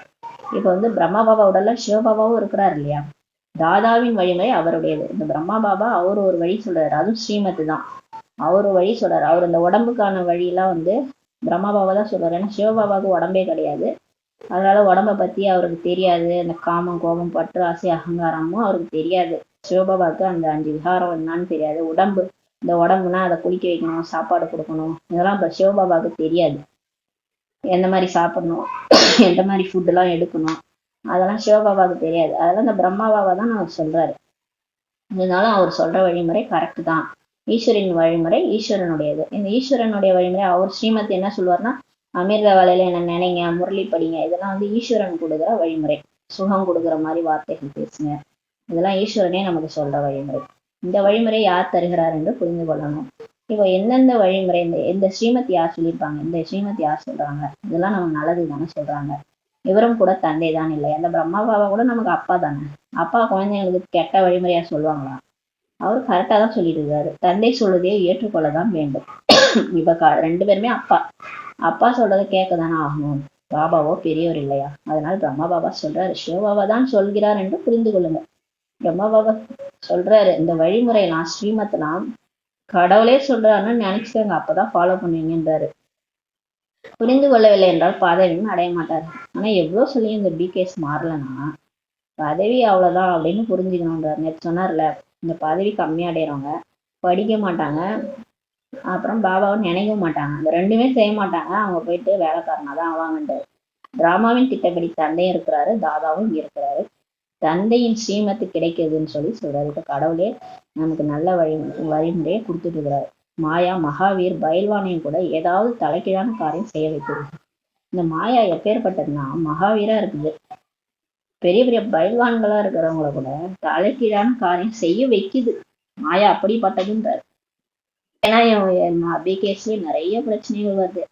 இப்ப வந்து பிரம்மா பாபா உடல்ல சிவபாபாவும் இருக்கிறாரு இல்லையா? தாதாவின் வழிமுறை அவருடையது. இந்த பிரம்மா பாபா அவர் ஒரு வழி சொல்றாரு, அதுவும் ஸ்ரீமத்து தான். அவரு வழி சொல்றாரு. அவர் இந்த உடம்புக்கான வழியெல்லாம் வந்து பிரம்மா பாபா தான் சொல்றாரு. ஏன்னா சிவபாபாவுக்கு உடம்பே கிடையாது. அதனால உடம்ப பத்தி அவருக்கு தெரியாது. இந்த காமம், கோபம், பற்று, ஆசை, அகங்காரமும் அவருக்கு தெரியாது. சிவபாபாவுக்கு அந்த 5 விகாரம் என்னன்னு தெரியாது. இந்த உடம்புனா அதை குளிக்க வைக்கணும், சாப்பாடு கொடுக்கணும், இதெல்லாம் இப்ப சிவபாபாவுக்கு தெரியாது. எந்த மாதிரி சாப்பிடணும், எந்த மாதிரி ஃபுட் எல்லாம் எடுக்கணும், அதெல்லாம் சிவபாபாவுக்கு தெரியாது. அதெல்லாம் இந்த பிரம்மா பாபா தான் அவர் சொல்றாரு. இதனால அவர் சொல்ற வழிமுறை கரெக்ட் தான். ஈஸ்வரின் வழிமுறை ஈஸ்வரனுடையது. இந்த ஈஸ்வரனுடைய வழிமுறை அவர் ஸ்ரீமத் என்ன சொல்லுவார்னா, அமிர்த வேலையில என்ன நினைங்க, முரளி படிங்க, இதெல்லாம் வந்து ஈஸ்வரன் கொடுக்குற வழிமுறை. சுகம் கொடுக்குற மாதிரி வார்த்தைகள் பேசுங்க. இதெல்லாம் ஈஸ்வரனே நமக்கு சொல்ற வழிமுறை. இந்த வழிமுறை யார் தருகிறார் என்று புரிந்து கொள்ளணும். இப்போ எந்தெந்த வழிமுறை, இந்த ஸ்ரீமத் யார் சொல்லியிருப்பாங்க, இந்த ஸ்ரீமத் யார் சொல்றாங்க, இதெல்லாம் நம்ம நல்லது தானே சொல்றாங்க. இவரும் கூட தந்தை தான் இல்லை, அந்த பிரம்மா பாபா கூட நமக்கு அப்பா தானே. அப்பா குழந்தைங்களுக்கு கெட்ட வழிமுறையா சொல்லுவாங்களா? அவர் கரெக்டா தான் சொல்லிட்டு இருக்காரு. தந்தை சொல்றதையே ஏற்றுக்கொள்ளதான் வேண்டும். இப்ப 2 பேருமே அப்பா அப்பா சொல்றதை கேட்க தானே ஆகணும். பாபாவோ பெரியவர் இல்லையா? அதனால பிரம்மா பாபா சொல்றாரு, சிவபாபா தான் சொல்கிறார் என்று புரிந்து கொள்ளுங்க. பிரம்மா பாபா சொல்றாரு, இந்த வழிமுறையெல்லாம் ஸ்ரீமத்லாம் கடவுளே சொல்றாருன்னு நினைச்சுக்கோங்க, அப்பதான் ஃபாலோ பண்ணுவீங்கன்றாரு. புரிந்து கொள்ளவில்லை என்றால் பதவியும் அடைய மாட்டாரு. ஆனா எவ்வளவு சொல்லி இந்த பிகேஸ் மாறலன்னா பதவி அவ்வளவுதான் அப்படின்னு புரிஞ்சுக்கணுன்றாரு. நேற்று சொன்னார்ல, இந்த பதவி கம்மியா அடையிறவங்க படிக்க மாட்டாங்க, அப்புறம் பாபாவை நினைக்கவும் மாட்டாங்க, இந்த ரெண்டுமே செய்ய மாட்டாங்க, அவங்க போயிட்டு வேலைக்காரனா தான் ஆவாங்கன்றாரு. டிராமாவின் திட்டப்படி தந்தையும் இருக்கிறாரு, தாதாவும் இருக்கிறாரு. தந்தையின் ஸ்ரீமத்து கிடைக்குதுன்னு சொல்றாரு. இப்ப கடவுளே நமக்கு நல்ல வழிமுறையை கொடுத்துட்டு இருக்கிறாரு. மாயா மகாவீர் பயில்வானையும் கூட ஏதாவது தலைக்கீழான காரியம் செய்ய வைக்கிறது. இந்த மாயா எப்பேற்பட்டதுன்னா மகாவீரா இருக்குது. பெரிய பெரிய பயில்வான்களா இருக்கிறவங்கள கூட தலைக்கீழான காரியம் செய்ய வைக்குது. மாயா அப்படிப்பட்டதுன்றாரு. ஏன்னா பிகேஸ்லயே நிறைய பிரச்சனைகள் வருது.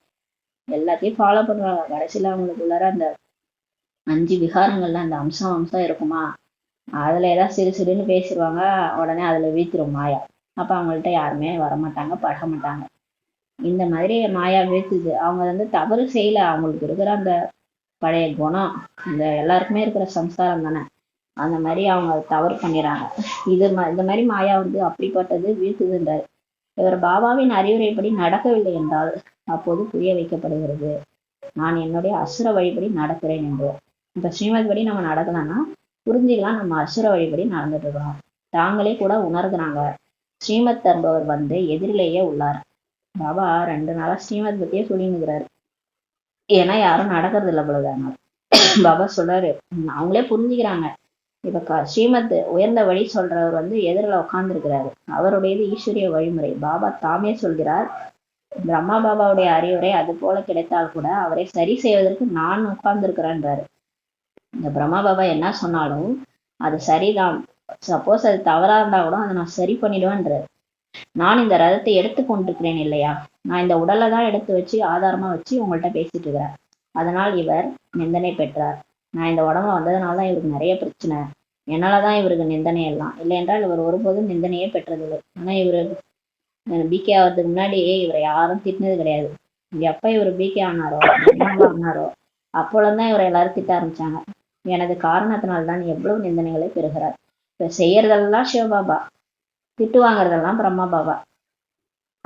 எல்லாத்தையும் ஃபாலோ பண்றாங்க. கடைசியில அவங்களுக்குள்ளார அந்த 5 விகாரங்கள்ல அந்த அம்சம் இருக்குமா, அதுல ஏதாவது சிறுன்னு பேசிடுவாங்க, உடனே அதுல வீழ்த்திரும் மாயா. அப்ப அவங்கள்ட்ட யாருமே வரமாட்டாங்க, பழக மாட்டாங்க. இந்த மாதிரி மாயா வீழ்த்துது. அவங்க வந்து தவறு செய்யல, அவங்களுக்கு இருக்கிற அந்த பழைய குணம், இந்த எல்லாருக்குமே இருக்கிற சம்சாரம் தானே, அந்த மாதிரி அவங்க தவறு பண்ணிடுறாங்க. இந்த மாதிரி மாயா வந்து அப்படிப்பட்டது வீழ்த்துதுன்றாரு. இவர் பாபாவின் அறிவுரைப்படி நடக்கவில்லை என்றால் அப்போது புரிய வைக்கப்படுகிறது, நான் என்னுடைய அசுர வழிபடி நடக்கிறேன் என்று. இப்ப ஸ்ரீமத் படி நம்ம நடக்கலாம்னா புரிஞ்சுக்கலாம், நம்ம அசுர வழிபடி நடந்துட்டு இருக்கிறோம். தாங்களே கூட உணர்கிறாங்க. ஸ்ரீமத் தருபவர் வந்து எதிரிலேயே உள்ளார். பாபா 2 நாளா ஸ்ரீமத் பத்தியே சொல்லினுக்கிறாரு. ஏன்னா யாரும் நடக்கிறது இல்லை பொழுதாங்க. பாபா சொல்றாரு, அவங்களே புரிஞ்சுக்கிறாங்க. இப்ப ஸ்ரீமத் உயர்ந்த வழி சொல்றவர் வந்து எதிரில உட்கார்ந்து இருக்கிறாரு. அவருடையது ஈஸ்வரிய வழிமுறை. பாபா தாமே சொல்கிறார், பிரம்மா பாபாவுடைய அறிவுரை அது போல கிடைத்தால் கூட அவரை சரி செய்வதற்கு நான் உட்கார்ந்து இருக்கிறேன்றாரு. இந்த பிரம்மா பாபா என்ன சொன்னாலும் அது சரிதான். சப்போஸ் அது தவறா இருந்தா கூட அதை நான் சரி பண்ணிடுவேன்றாரு. நான் இந்த ரதத்தை எடுத்து கொண்டிருக்கிறேன் இல்லையா, நான் இந்த உடலை தான் எடுத்து வச்சு ஆதாரமா வச்சு உங்கள்கிட்ட பேசிட்டு இருக்கிறேன். அதனால் இவர் நிந்தனை பெற்றார். நான் இந்த உடம்புல வந்ததுனாலதான் இவருக்கு நிறைய பிரச்சனை, என்னாலதான் இவருக்கு நிந்தனை எல்லாம். இல்லை என்றால் இவர் ஒருபோதும் நிந்தனையே பெற்றதில்லை. ஆனா இவரு பிகே ஆகிறதுக்கு முன்னாடி இவரை யாரும் திட்டினது கிடையாது. எப்ப இவர் பிகே ஆனாரோ அப்போதான் இவரை எல்லாரும் திட்ட ஆரம்பிச்சாங்க. எனது காரணத்தினால்தான் எவ்வளவு நிந்தனைகளை பெறுகிறார். இப்ப செய்யறதெல்லாம் சிவபாபா, திட்டு வாங்குறதெல்லாம் பிரம்மா பாபா.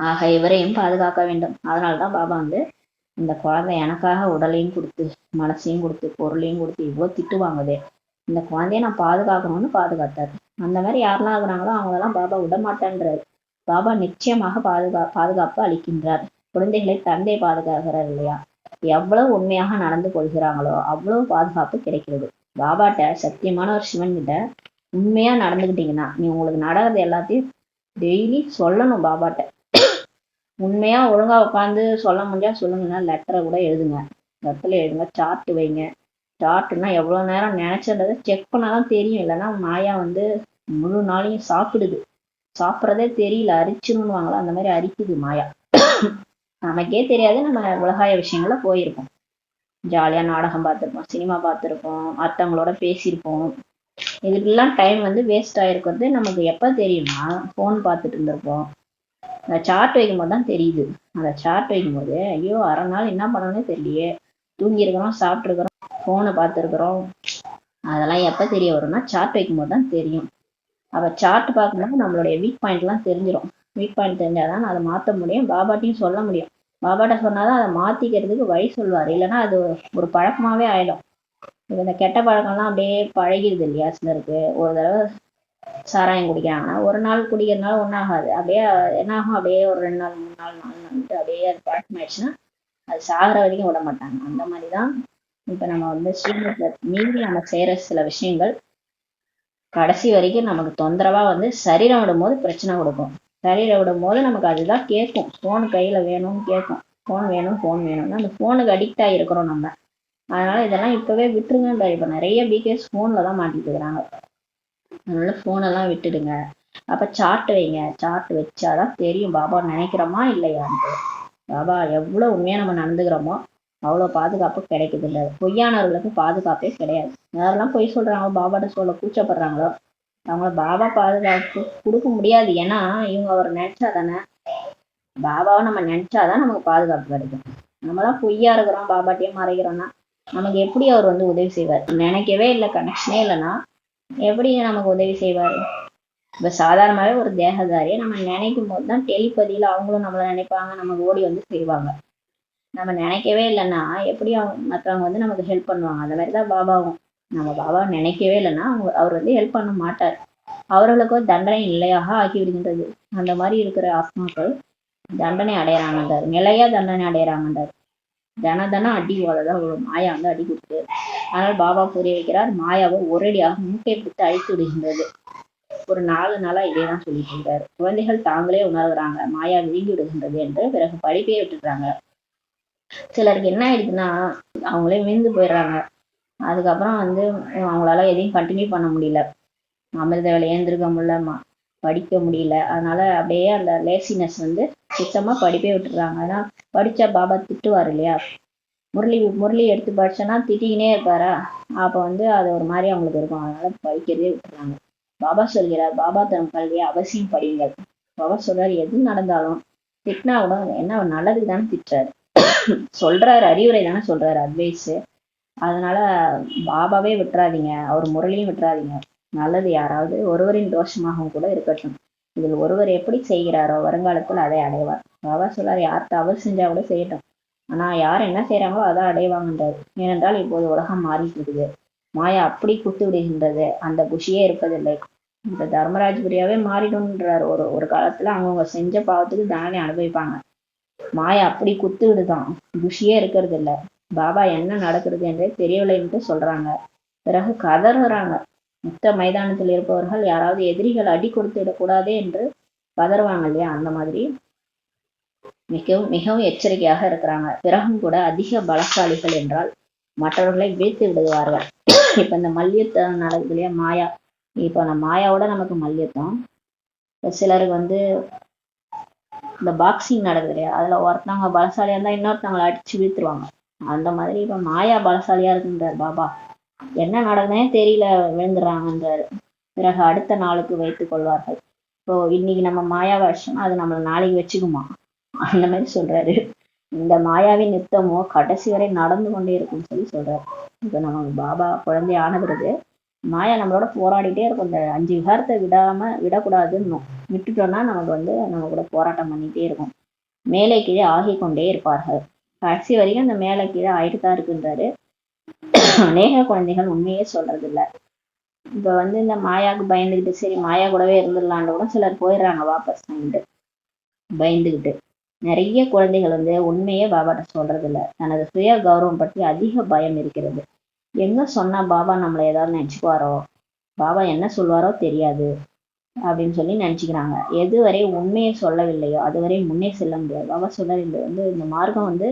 ஆக இவரையும் பாதுகாக்க வேண்டும். அதனால்தான் பாபா வந்து இந்த குழந்தை எனக்காக உடலையும் கொடுத்து மனசையும் கொடுத்து பொருளையும் கொடுத்து இவ்வளவு திட்டு வாங்குதே, இந்த குழந்தைய நான் பாதுகாக்கணும்னு பாதுகாத்தாரு. அந்த மாதிரி யாரெல்லாம் ஆகுறாங்களோ அவங்களெல்லாம் பாபா விடமாட்டேன்றாரு. பாபா நிச்சயமாக பாதுகாப்பு அளிக்கின்றார். குழந்தைகளை தந்தை பாதுகாக்கிறார் இல்லையா, எவ்வளவு உண்மையாக நடந்து கொள்கிறாங்களோ அவ்வளவு பாதுகாப்பு கிடைக்கிறது. பாபாட்ட சத்தியமான ஒரு சிவன் கிட்ட உண்மையா நடந்துக்கிட்டீங்கன்னா, நீ உங்களுக்கு நடக்கிறது எல்லாத்தையும் டெய்லி சொல்லணும் பாபாட்ட. உண்மையா ஒழுங்கா உட்காந்து சொல்ல முடிஞ்சா சொல்லுங்கன்னா லெட்டரை கூட எழுதுங்க, லெட்டர்ல எழுதுங்க, சார்ட் வைங்க. சார்ட்னா எவ்வளவு நேரம் நினைச்சதை செக் பண்ணாதான் தெரியும். இல்லைன்னா மாயா வந்து முழு நாளையும் சாப்பிடுது, சாப்பிட்றதே தெரியல, அரிச்சிருவாங்களா அந்த மாதிரி அரிக்குது மாயா. நமக்கே தெரியாது, நம்ம உலகாய விஷயங்கள போயிருப்போம், ஜாலியா நாடகம் பார்த்துருப்போம், சினிமா பார்த்துருப்போம், மற்றவங்களோட பேசியிருப்போம். இதுக்கெல்லாம் டைம் வந்து வேஸ்ட் ஆயிருக்கிறது நமக்கு எப்ப தெரியுமா, போன் பார்த்துட்டு இருந்திருப்போம். அந்த சார்ட் வைக்கும் போது தான் தெரியுது. அந்த சார்ட் வைக்கும் போது ஐயோ அரை நாள் என்ன பண்ணணும்னே தெரியலையே, தூங்கி இருக்கிறோம், சாப்பிட்டுருக்கிறோம், போனை பார்த்துருக்குறோம். அதெல்லாம் எப்ப தெரிய வரும்னா சார்ட் வைக்கும் போது தான் தெரியும். அவ சார்ட் பார்க்கும்போது நம்மளுடைய வீக் பாயிண்ட் எல்லாம் தெரிஞ்சிடும். வீக் பாயிண்ட் தெரிஞ்சாதான் அதை மாற்ற முடியும், பாபாட்டையும் சொல்ல முடியும். பாபாட்ட சொன்னாதான் அதை மாத்திக்கிறதுக்கு வழி சொல்லுவார். இல்லைன்னா அது ஒரு பழக்கமாவே ஆயிடும். இப்ப இந்த கெட்ட பழக்கம்லாம் அப்படியே பழகிடுது இல்லையா சிலருக்கு. ஒரு தடவை சாராயம் குடிக்கிறாங்கன்னா ஒரு நாள் குடிக்கிறதுனால ஒன்றாகாது, அப்படியே என்ன ஆகும், அப்படியே ஒரு 2 நாள் 3 நாள் 4 நாள் அப்படியே அது பழக்கமாயிடுச்சுன்னா அது சாகிற வரைக்கும் விட மாட்டாங்க. அந்த மாதிரிதான் இப்ப நம்ம வந்து ஸ்ரீமத்ல மீறி நம்ம செய்யற சில விஷயங்கள் கடைசி வரைக்கும் நமக்கு தொந்தரவா வந்து சரீரம் விடும் போது பிரச்சனை கொடுக்கும். சரீரம் விடும் போது நமக்கு அதுதான் கேட்கும், போன் கையில வேணும்னு கேட்கும், போன் வேணும்னு அந்த போனுக்கு அடிக்ட் ஆகிருக்கிறோம் நம்ம. அதனால இதெல்லாம் இப்பவே விட்டுருங்கன்ற. இப்ப நிறைய பிகேஸ் போன்ல தான் மாட்டிட்டு இருக்கிறாங்க. அதனால போன் எல்லாம் விட்டுடுங்க. அப்ப சார்ட் வைங்க. சார்ட் வச்சாதான் தெரியும் பாபா நினைக்கிறோமா இல்லையான்ட்டு. பாபா எவ்வளவு உண்மையா நம்ம நடந்துக்கிறோமோ அவ்வளவு பாதுகாப்பு கிடைக்குது இல்லை. பொய்யானவர்களுக்கு பாதுகாப்பே கிடையாது. யாரெல்லாம் பொய் சொல்றாங்களோ, பாபாட்ட சொல்ல கூச்சப்படுறாங்களோ, அவங்கள பாபா பாதுகாப்பு கொடுக்க முடியாது. ஏன்னா இவங்க அவர் நினைச்சா தானே, பாபாவை நம்ம நினைச்சாதான் நமக்கு பாதுகாப்பு கிடைக்கும். நம்மதான் பொய்யா இருக்கிறோம், பாபாட்டையே மறைக்கிறோம்னா நமக்கு எப்படி அவர் வந்து உதவி செய்வார்? நினைக்கவே இல்லை, கனெக்ஷனே இல்லைன்னா எப்படி நமக்கு உதவி செய்வார்? இப்ப சாதாரணமாவே ஒரு தேகதாரியை நம்ம நினைக்கும் போதுதான் டெலிபதியில அவங்களும் நம்மள நினைப்பாங்க, நமக்கு ஓடி வந்து செய்வாங்க. நம்ம நினைக்கவே இல்லைன்னா எப்படி அவங்க மற்றவங்க வந்து நமக்கு ஹெல்ப் பண்ணுவாங்க? அந்த மாதிரிதான் பாபாவும். நம்ம பாபாவை நினைக்கவே இல்லைன்னா அவர் வந்து ஹெல்ப் பண்ண மாட்டார். அவர்களுக்கு தண்டனை நிலையாக ஆக்கி விடுகின்றது. அந்த மாதிரி இருக்கிற ஆத்மாக்கள் தண்டனை அடையறாங்கன்றார். நிலையா தண்டனை அடையறாங்கன்றார். தன அடி போலதான் ஒரு மாயா வந்து அடி கொடுத்து. ஆனால் பாபா புரிய வைக்கிறார், மாயாவை ஒரேடியாக மூட்டை பிடித்து அழித்து விடுகின்றது. ஒரு 4 நாளா இதேதான் சொல்லிட்டு இருக்காரு. குழந்தைகள் தாங்களே உணர்கிறாங்க மாயா விழுங்கி விடுகின்றது என்று. பிறகு படிப்பே விட்டுடுறாங்க. சிலருக்கு என்ன ஆயிடுதுன்னா அவங்களே விழுந்து போயிடுறாங்க. அதுக்கப்புறம் வந்து அவங்களால எதையும் கண்டினியூ பண்ண முடியல. அமிர்த வேலை ஏந்திருக்க முடியல, படிக்க முடியல. அதனால அப்படியே அந்த லேசினஸ் வந்து சுத்தமா படிப்பே விட்டுறாங்க. அதனால படிச்சா பாபா திட்டுவார் இல்லையா? முரளி எடுத்து படிச்சோன்னா திட்டிக்கினே இருப்பாரா? அப்ப வந்து அது ஒரு மாதிரி அவங்களுக்கு இருக்கும். அதனால படிக்கிறதே விட்டுறாங்க. பாபா சொல்கிறார், பாபா தரும் கல்வியை அவசியம் படியுங்கள். பாபா சொல்றாரு, எது நடந்தாலும் திட்டினா கூட என்ன நல்லதுக்கு தானே திட்டுறாரு, சொல்றாரு, அறிவுரை தானே சொல்றாரு, அட்வைஸ். அதனால பாபாவே விட்டுறாதீங்க, அவர் முரளியும் விட்டுறாதீங்க. நல்லது யாராவது ஒருவரின் தோஷமாகவும் கூட இருக்கட்டும், இதில் ஒருவர் எப்படி செய்கிறாரோ வருங்காலத்தில் அதை அடைவார். பாபா சொல்றாரு, யார் தவறு செஞ்சா கூட செய்யட்டும், ஆனா யார் என்ன செய்யறாங்களோ அதான் அடைவாங்கன்றாரு. ஏனென்றால் இப்போது உலகம் மாறிட்டு இருக்குது. மாயா அப்படி குத்து விடுகின்றது, அந்த குஷியே இருப்பதில்லை. இந்த தர்மராஜ்புரியாவே மாறிடும்ன்றார். ஒரு காலத்துல அவங்கவுங்க செஞ்ச பாவத்துக்கு தானே அனுபவிப்பாங்க. மாயா அப்படி குத்து விடுதான், குஷியே இருக்கிறது இல்ல. பாபா என்ன நடக்கிறது என்றே தெரியவில்லைன்ட்டு சொல்றாங்க. பிறகு கதறுறாங்க. யுத்த மைதானத்தில் இருப்பவர்கள் யாராவது எதிரிகள் அடி கொடுத்து விடக்கூடாதே என்று கதறுவாங்க இல்லையா? அந்த மாதிரி மிகவும் மிகவும் எச்சரிக்கையாக இருக்கிறாங்க. பிறகும் கூட அதிக பலசாலிகள் என்றால் மற்றவர்களை வீழ்த்தி விடுவார்கள். இப்ப இந்த மல்யுத்தம் நடக்குது இல்லையா? மாயா, இப்ப நம்ம மாயாவோட நமக்கு மல்யுத்தம். சிலருக்கு வந்து இந்த பாக்ஸிங் நடக்குது இல்லையா? அதுல ஒருத்தவங்க பலசாலியா இருந்தா இன்னொருத்தவங்களை அடிச்சு வீழ்த்துருவாங்க. அந்த மாதிரி இப்ப மாயா பலசாலியா இருக்குன்றார் பாபா. என்ன நடக்குதுன்னே தெரியல, விழுந்துடுறாங்கன்றாரு. பிறகு அடுத்த நாளுக்கு வைத்துக் கொள்வார்கள். இப்போ இன்னைக்கு நம்ம மாயாவை அடிச்சோம்னா அது நம்மளை நாளைக்கு வச்சுக்குமா? அந்த மாதிரி சொல்றாரு. இந்த மாயாவின் யுத்தமோ கடைசி வரை நடந்து கொண்டே இருக்கும்னு சொல்றாரு. இப்ப நம்ம பாபா குழந்தை ஆன பிறகு மாயா நம்மளோட போராடிட்டே இருக்கும். இந்த 5 விகாரத்தை விடக்கூடாதுன்னு விட்டுட்டோம்னா நமக்கு வந்து நம்ம கூட போராட்டம் பண்ணிட்டே இருக்கும். மேலே கீழே ஆகி கொண்டே இருப்பார்கள். கடைசி வரைக்கும் இந்த மேலே கீழே ஆயிட்டு தான் இருக்குன்றாரு. அநேக குழந்தைகள் உண்மையே சொல்றது இல்ல. இப்ப வந்து இந்த மாயாவுக்கு பயந்துகிட்டு சரி மாயா கூடவே இருந்துடலான்னு கூட சிலர் போயிடுறாங்க வாபஸ் வாங்கிட்டு பயந்துகிட்டு. நிறைய குழந்தைகள் வந்து உண்மையே பாபாட்ட சொல்றது இல்ல. தனது சுய கௌரவம் பற்றி அதிக பயம் இருக்கிறது. எங்க சொன்னா பாபா நம்மளை ஏதாவது நினைச்சுக்குவாரோ, பாபா என்ன சொல்வாரோ தெரியாது அப்படின்னு சொல்லி நினைச்சுக்கிறாங்க. எதுவரை உண்மையை சொல்லவில்லையோ அதுவரை முன்னே செல்ல முடியாது. பாபா சொல்றாரு, இது வந்து இந்த மார்க்கம் வந்து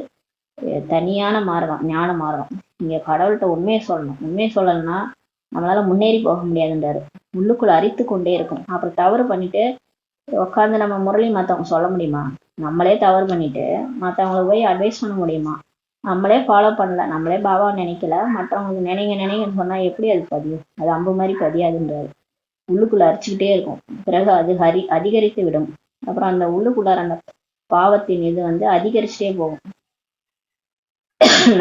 தனியான மார்க்கம், ஞான மார்க்கம். நீங்க கடவுள்கிட்ட உண்மையை சொல்லணும். உண்மையை சொல்லலைன்னா நம்மளால முன்னேறி போக முடியாதுன்றாரு. உள்ளுக்குள்ள அரித்து கொண்டே இருக்கும். அப்புறம் தவறு பண்ணிட்டு உட்காந்து நம்ம முரளி மற்றவங்க சொல்ல முடியுமா? நம்மளே தவறு பண்ணிட்டு மற்றவங்களுக்கு போய் அட்வைஸ் பண்ண முடியுமா? நம்மளே ஃபாலோ பண்ணல, நம்மளே பாபாவை நினைக்கல, மற்றவங்களுக்கு நினைங்கன்னு சொன்னா எப்படி அது பதியும்? அது அம்பு மாதிரி பதியாதுன்றாரு. உள்ளுக்குள்ள அரிச்சுக்கிட்டே இருக்கும். பிறகு அது அதிகரித்து விடும். அப்புறம் அந்த உள்ளுக்குள்ளார அந்த பாவத்தின் இது வந்து அதிகரிச்சுட்டே போகும்.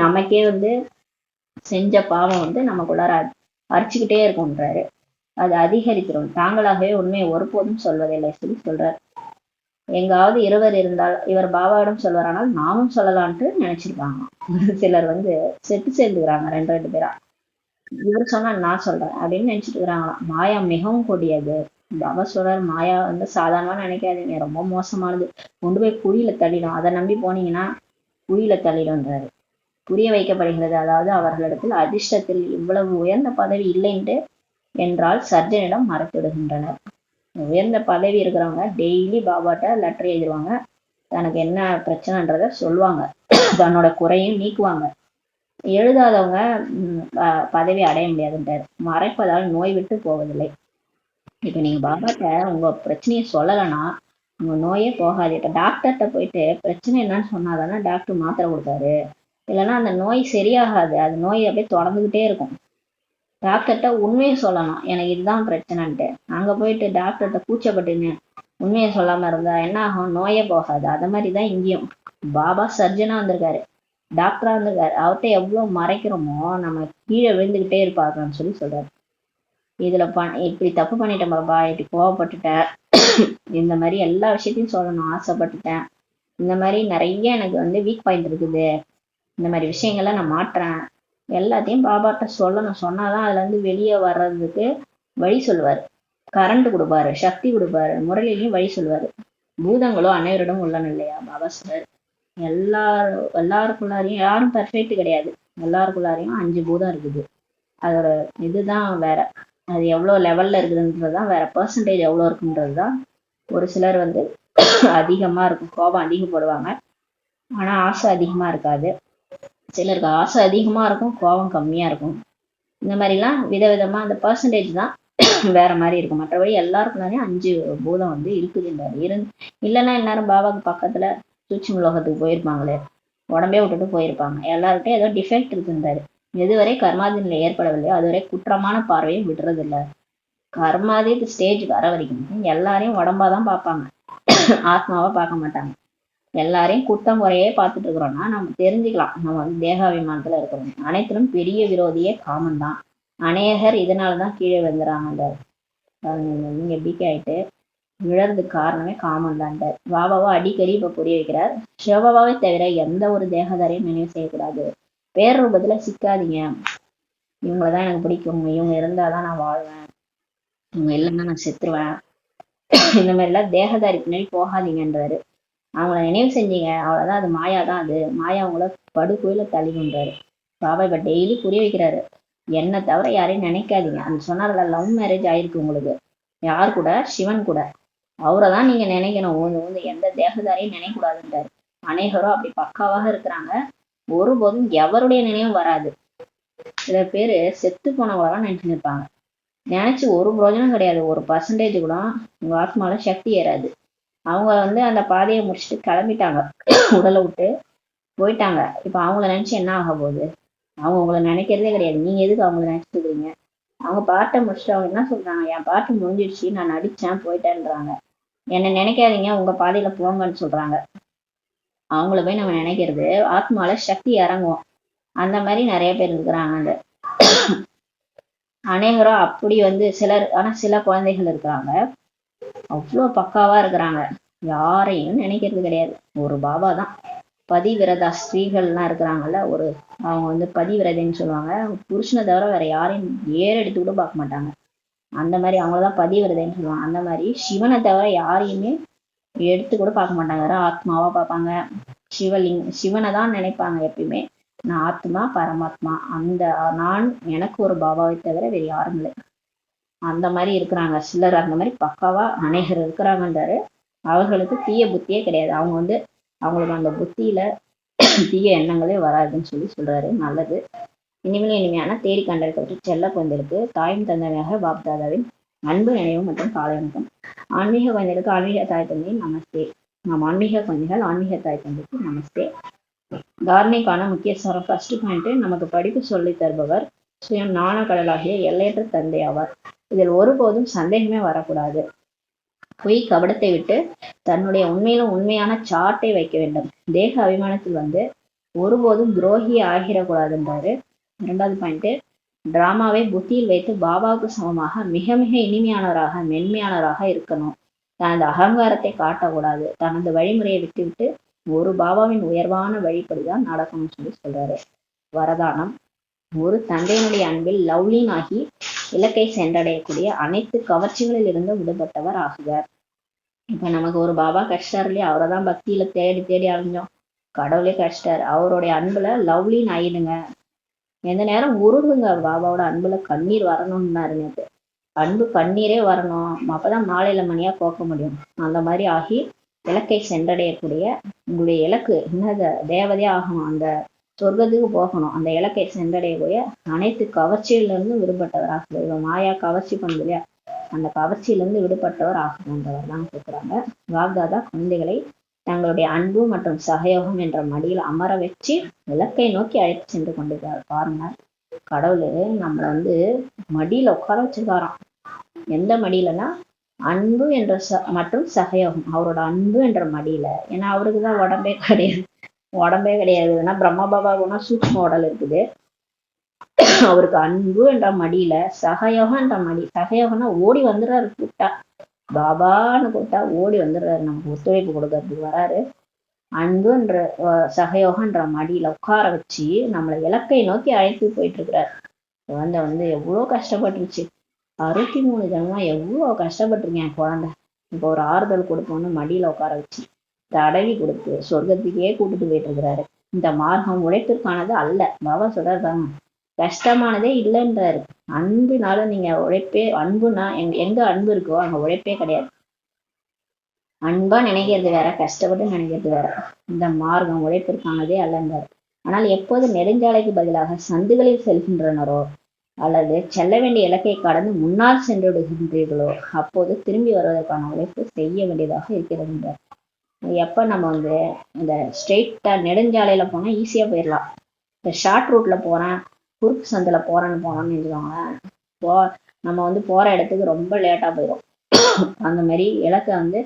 நமக்கே வந்து செஞ்ச பாவம் வந்து நமக்குள்ளார அரிச்சுக்கிட்டே இருக்கும்ன்றாரு. அது அதிகரித்திரும். தாங்களாகவே உண்மையை ஒருபோதும் சொல்வதில்லை சொல்றாரு. எங்காவது இருவர் இருந்தால் இவர் பாபாவிடம் சொல்வாரானால் நாமும் சொல்லலான்ட்டு நினைச்சிருப்பாங்க. சிலர் வந்து செட்டு சேர்ந்துக்கிறாங்க 2 பேரா. இவர் சொன்னா நான் சொல்றேன் அப்படின்னு நினைச்சிட்டு இருக்கிறாங்களாம். மாயா மிகவும் கொடியது. பாபா சொல்றாரு, மாயா வந்து சாதாரணமா நினைக்காதீங்க, ரொம்ப மோசமானது. கொண்டு போய் குழியில தள்ளிடும். அதை நம்பி போனீங்கன்னா குழியில தள்ளிடும்ன்றாரு. புரிய வைக்கப்படுகிறது. அதாவது அவர்களிடத்தில் அதிர்ஷ்டத்தில் இவ்வளவு உயர்ந்த பதவி இல்லைன்ட்டு என்றால் சர்ஜனிடம் மறைத்து விடுகின்றனர். உயர்ந்த பதவி இருக்கிறவங்க டெய்லி பாபாட்ட லெட்டர் எழுதிருவாங்க. தனக்கு என்ன பிரச்சனைன்றத சொல்லுவாங்க. தன்னோட குறையும் நீக்குவாங்க. எழுதாதவங்க பதவி அடைய முடியாதுன்றாரு. மறைப்பதால் நோய் விட்டு போவதில்லை. இப்ப நீங்க பாபாட்ட உங்க பிரச்சனையை சொல்லலைன்னா உங்க நோயே போகாது. இப்ப டாக்டர்கிட்ட போயிட்டு பிரச்சனை என்னன்னு சொன்னாதானே டாக்டர் மாத்திரை கொடுப்பாரு. இல்லைன்னா அந்த நோய் சரியாகாது. அது நோய் அப்படியே தொடர்ந்துகிட்டே இருக்கும். டாக்டர்கிட்ட உண்மையை சொல்லணும், எனக்கு இதுதான் பிரச்சனைன்ட்டு. அங்க போயிட்டு டாக்டர்கிட்ட கூச்சப்பட்டுன்னு உண்மையை சொல்லாம இருந்தா என்ன ஆகும்? நோயே போகாது. அது மாதிரிதான் இங்கேயும். பாபா சர்ஜனா வந்திருக்காரு, டாக்டரா வந்திருக்காரு. அவர்கிட்ட எவ்வளவு மறைக்கிறோமோ நம்ம கீழே விழுந்துகிட்டே இருப்பாங்கன்னு சொல்றாரு. இதுல இப்படி தப்பு பண்ணிட்டேன் பாபா, இப்படி கோவப்பட்டுட்டேன், இந்த மாதிரி எல்லா விஷயத்தையும் சொல்லணும் ஆசைப்பட்டுட்டேன், இந்த மாதிரி நிறைய எனக்கு வந்து வீக் பாயிண்ட் இருக்குது, இந்த மாதிரி விஷயங்களை நான் மாற்றுறேன், எல்லாத்தையும் பாபாட்ட சொல்லணும். சொன்னாதான் அதுல இருந்து வெளியே வர்றதுக்கு வழி சொல்லுவாரு. கரண்ட் கொடுப்பாரு, சக்தி கொடுப்பாரு, முரளிலையும் வழி சொல்லுவாரு. பூதங்களும் அனைவரிடம் உள்ளன இல்லையா பாபா சார். எல்லாருக்குள்ளாரையும் யாரும் பர்ஃபெக்ட் கிடையாது. எல்லாருக்குள்ளாரையும் 5 பூதம் இருக்குது. அதோட இதுதான் வேற. அது எவ்வளவு லெவல்ல இருக்குதுன்றதுதான் வேற. பெர்சன்டேஜ் எவ்வளவு இருக்குன்றதுதான். ஒரு சிலர் வந்து அதிகமா இருக்கும், கோபம் அதிகப்படுவாங்க, ஆனா ஆசை அதிகமா இருக்காது. சிலருக்கு ஆசை அதிகமா இருக்கும், கோபம் கம்மியா இருக்கும். இந்த மாதிரிலாம் விதவிதமா அந்த பெர்சன்டேஜ் தான் வேற மாதிரி இருக்கும். மற்றபடி எல்லாருக்குள்ளாரையும் 5 பூதம் வந்து இருக்குதுன்றாரு. இல்லைன்னா இந்நேரம் பாபாவுக்கு பக்கத்துல சூட்சும லோகத்துக்கு போயிருப்பாங்களே, உடம்பே விட்டுட்டு போயிருப்பாங்க. எல்லார்கிட்டையும் ஏதோ டிஃபெக்ட் இருக்குன்றாரு. எதுவரை கர்மாதினில ஏற்படவில்லையோ அதுவரை குற்றமான பார்வையை விடுறது இல்லை. கர்மாதி ஸ்டேஜ் வர வரைக்கும் எல்லாரையும் உடம்பாதான் பார்ப்பாங்க, ஆத்மாவா பார்க்க மாட்டாங்க. எல்லாரையும் குற்றம் குறையே பார்த்துட்டு இருக்கிறோம்னா நம்ம தெரிஞ்சுக்கலாம் நம்ம வந்து தேகாபிமானத்துல இருக்கிறோம். அனைத்திலும் பெரிய விரோதியே காமன் தான். அநேகர் இதனாலதான் கீழே வந்துடுறாங்க. நீங்க பிகே ஆயிட்டு விழறதுக்கு காரணமே காமன் தான். பாபாவா அடிக்கடி இப்ப புரிய வைக்கிறார். சிவபாபாவை தவிர எந்த ஒரு தேகதாரையும் நினைவு செய்யக்கூடாது. பேர் ரூபத்துல சிக்காதீங்க. இவங்களதான் எனக்கு பிடிக்கும், இவங்க இருந்தாதான் நான் வாழ்வேன், இவங்க இல்லைன்னா நான் செத்துருவேன், இந்த மாதிரி எல்லாம் தேகதாரி பின்னாடி போகாதீங்கன்றாரு. அவங்கள நினைவு செஞ்சீங்க அவ்வளவுதான், அது மாயா தான். அது மாயா அவங்கள படுகோயில தள்ளிக்கொண்டாரு. பாபா இப்ப டெய்லி புரிய வைக்கிறாரு, என்னை தவிர யாரையும் நினைக்காதீங்க. அந்த சொன்னார்ல, லவ் மேரேஜ் ஆயிருக்கு உங்களுக்கு, யார் கூட? சிவன் கூட. அவரை தான் நீங்க நினைக்கணும். எந்த தேகதாரையும் நினைக்கூடாதுன்றாரு. அநேகரும் அப்படி பக்காவாக இருக்கிறாங்க, ஒருபோதும் எவருடைய நினைவும் வராது. சில பேரு செத்து போனவங்களதான் நினைச்சுன்னு இருப்பாங்க. நினைச்சு ஒரு பிரயோஜனம் கிடையாது. ஒரு பர்சன்டேஜ் கூட உங்க ஆத்மால சக்தி ஏறாது. அவங்க வந்து அந்த பாதையை முடிச்சுட்டு கிளம்பிட்டாங்க, உடலை விட்டு போயிட்டாங்க. இப்ப அவங்கள நினைச்சு என்ன ஆக போகுது? அவங்க உங்களை நினைக்கிறதே கிடையாது. நீங்க எதுக்கு அவங்கள நினைச்சிட்டு இருக்கீங்க? அவங்க பாட்டை முடிச்சுட்டு அவங்க என்ன சொல்றாங்க? என் பாட்டு முடிஞ்சிடுச்சு, நான் நடிச்சேன், போயிட்டேன்றாங்க. என்னை நினைக்காதீங்க, உங்க பாதையில போங்கன்னு சொல்றாங்க. அவங்கள போய் நம்ம நினைக்கிறது ஆத்மால சக்தி இறங்குவோம். அந்த மாதிரி நிறைய பேர் இருக்கிறாங்க. அந்த அநேகரும் அப்படி வந்து சிலர், ஆனா சில குழந்தைகள் இருக்கிறாங்க அவ்வளோ பக்காவா இருக்கிறாங்க, யாரையும் நினைக்கிறது கிடையாது. ஒரு பாபா தான். பதிவிரதா ஸ்திரீகள்லாம் இருக்கிறாங்கல்ல, அவங்க வந்து பதிவிரதைன்னு சொல்லுவாங்க. புருஷனை தவிர வேற யாரையும் எடுத்து கூட பார்க்க மாட்டாங்க. அந்த மாதிரி அவங்களதான் பதிவிரதைன்னு சொல்லுவாங்க. அந்த மாதிரி சிவனை தவிர யாரையுமே எடுத்து கூட பார்க்க மாட்டாங்க, ஆத்மாவா பார்ப்பாங்க. சிவனை தான் நினைப்பாங்க எப்பயுமே. நான் ஆத்மா, பரமாத்மா, அந்த நான், எனக்கு ஒரு பாபாவை தவிர வேற யாரும் இல்லை. அந்த மாதிரி இருக்கிறாங்க சிலர். அந்த மாதிரி பக்காவா அநேகர் இருக்கிறாங்கன்றாரு. அவர்களுக்கு தீய புத்தியே கிடையாது. அவங்க வந்து அவங்களுக்கு அந்த புத்தியில தீய எண்ணங்களே வராதுன்னு சொல்றாரு. நல்லது. இனிமையான தேடி கண்டறிக்கப்பட்ட செல்ல குழந்தைகளுக்கு தாயும் தந்தையாக பாப்தாதாவின் அன்பு நினைவு மற்றும் காலை வணக்கம். ஆன்மீக குழந்தைகளுக்கு ஆன்மீக தாய் தந்தை நமஸ்தே. நம் ஆன்மீக குழந்தைகள் ஆன்மீக தாய் தந்தைக்கு நமஸ்தே. தாரணைக்கான முக்கிய சாரம். ஃபர்ஸ்ட் பாயிண்ட், நமக்கு படிப்பு சொல்லி தருபவர் சுயம் ஞான கடலாகிய எல்லையற்ற தந்தை ஆவார். இதில் ஒருபோதும் சந்தேகமே வரக்கூடாது. பொய் கபடத்தை விட்டு தன்னுடைய உண்மையிலும் உண்மையான சாட்டை வைக்க வேண்டும். தேக அபிமானத்தில் வந்து ஒருபோதும் துரோகி ஆகிடக்கூடாதுன்றாரு. 2வது பாயிண்ட், டிராமாவை புத்தியில் வைத்து பாபாவுக்கு சமமாக மிக மிக இனிமையானவராக மென்மையானவராக இருக்கணும். தனது அகங்காரத்தை காட்டக்கூடாது. தனது வழிமுறையை விட்டுவிட்டு ஒரு பாபாவின் உயர்வான வழிபடிதான் நடக்கணும்னு சொல்றாரு. வரதானம், ஒரு தந்தையினுடைய அன்பில் லவ்லீன் ஆகி இலக்கை சென்றடையக்கூடிய அனைத்து கவர்ச்சிகளில் இருந்து விடுபட்டவர் ஆகுவார். இப்ப நமக்கு ஒரு பாபா கஷ்டார் இல்லையா, அவரை தான் பக்தியில தேடி தேடி அலைஞ்சோம். கடவுளே கஷ்டார். அவருடைய அன்புல லவ்லீன் ஆயிடுங்க. எந்த நேரம் உருகுங்க, பாபாவோட அன்புல கண்ணீர் வரணும்னாரு நேற்று. அன்பு கண்ணீரே வரணும், அப்பதான் மாலையில மணியா போக்க முடியும். அந்த மாதிரி ஆகி இலக்கை சென்றடையக்கூடிய உங்களுடைய இலக்கு என்ன? தேவதையா ஆகணும். அந்த சொர்க்கத்துக்கு போகணும், அந்த இலக்கை சென்றடையக்கூடிய அனைத்து கவர்ச்சியிலிருந்து விடுபட்டவர் இவன் மாயா கவர்ச்சி பண்ணுது இல்லையா, அந்த கவர்ச்சியிலிருந்து விடுபட்டவர் ஆகணுன்றவர் தான் கேட்கிறாங்க. வாக்தாதா குழந்தைகளை தங்களுடைய அன்பு மற்றும் சகயோகம் என்ற மடியில் அமர வச்சு இலக்கை நோக்கி அழைத்து சென்று கொண்டிருக்காரு. பாருங்க, கடவுள் நம்மளை மடியில உட்கார வச்சிருக்காராம். எந்த மடியிலன்னா அன்பு என்ற மற்றும் சகயோகம், அவரோட அன்பு என்ற மடியில. ஏன்னா அவருக்குதான் உடம்பே கிடையாது. ஏன்னா பிரம்மா பாபாவுக்குனா சூக்ஷ்ம உடல் இருக்குது. அவருக்கு அன்பு என்ற மடியில சகயோகம் என்ற மடி. சகயோகம்னா ஓடி வந்துடுறாரு, கூப்பிட்டா பாபான்னு கூப்பிட்டா ஓடி வந்துடுறாரு, நமக்கு ஒத்துழைப்பு கொடுக்கறதுக்கு வராரு. அன்பு என்ற சகயோகன்ற மடியில உட்கார வச்சு நம்மளை இலக்கை நோக்கி அழைத்து போயிட்டு இருக்கிறாரு. குழந்தை எவ்வளவு கஷ்டப்பட்டுருச்சு, 63 ஜனமா எவ்வளவு கஷ்டப்பட்டிருக்கேன் குழந்தை. இப்போ ஒரு ஆறுதல் கொடுப்போம்னு மடியில உட்கார வச்சு தடவி கொடுத்து சொர்க்கத்துக்கே கூட்டிட்டு போயிட்டு இருக்கிறாரு. இந்த மார்க்கம் உழைப்பிற்கானது அல்ல. பாபா சொல்றாரு, கஷ்டமானதே இல்லைன்றாரு. அன்புனால நீங்க உழைப்பே, அன்புனா எங்க அன்பு இருக்கோ அங்க உழைப்பே கிடையாது. அன்பா நினைக்கிறது வேற, கஷ்டப்பட்டு நினைக்கிறது வேற. இந்த மார்க்கம் உழைப்பிற்கானதே அல்லன்றார். ஆனால் எப்போது நெடுஞ்சாலைக்கு பதிலாக சந்துகளில் செல்கின்றனரோ அல்லது செல்ல வேண்டிய இலக்கை கடந்து முன்னால் சென்று விடுகின்றீர்களோ அப்போது திரும்பி வருவதற்கான உழைப்பு செய்ய வேண்டியதாக இருக்கிறது. எப்ப நம்ம இந்த ஸ்ட்ரெயிட்டா நெடுஞ்சாலையில போனா ஈஸியா போயிடலாம். இந்த ஷார்ட் ரூட்ல போறேன், குறுக்கு சந்தில போறோம்னு நினைச்சுக்கோங்க, நம்ம போற இடத்துக்கு ரொம்ப லேட்டா போயிடும். அந்த மாதிரி இலக்கை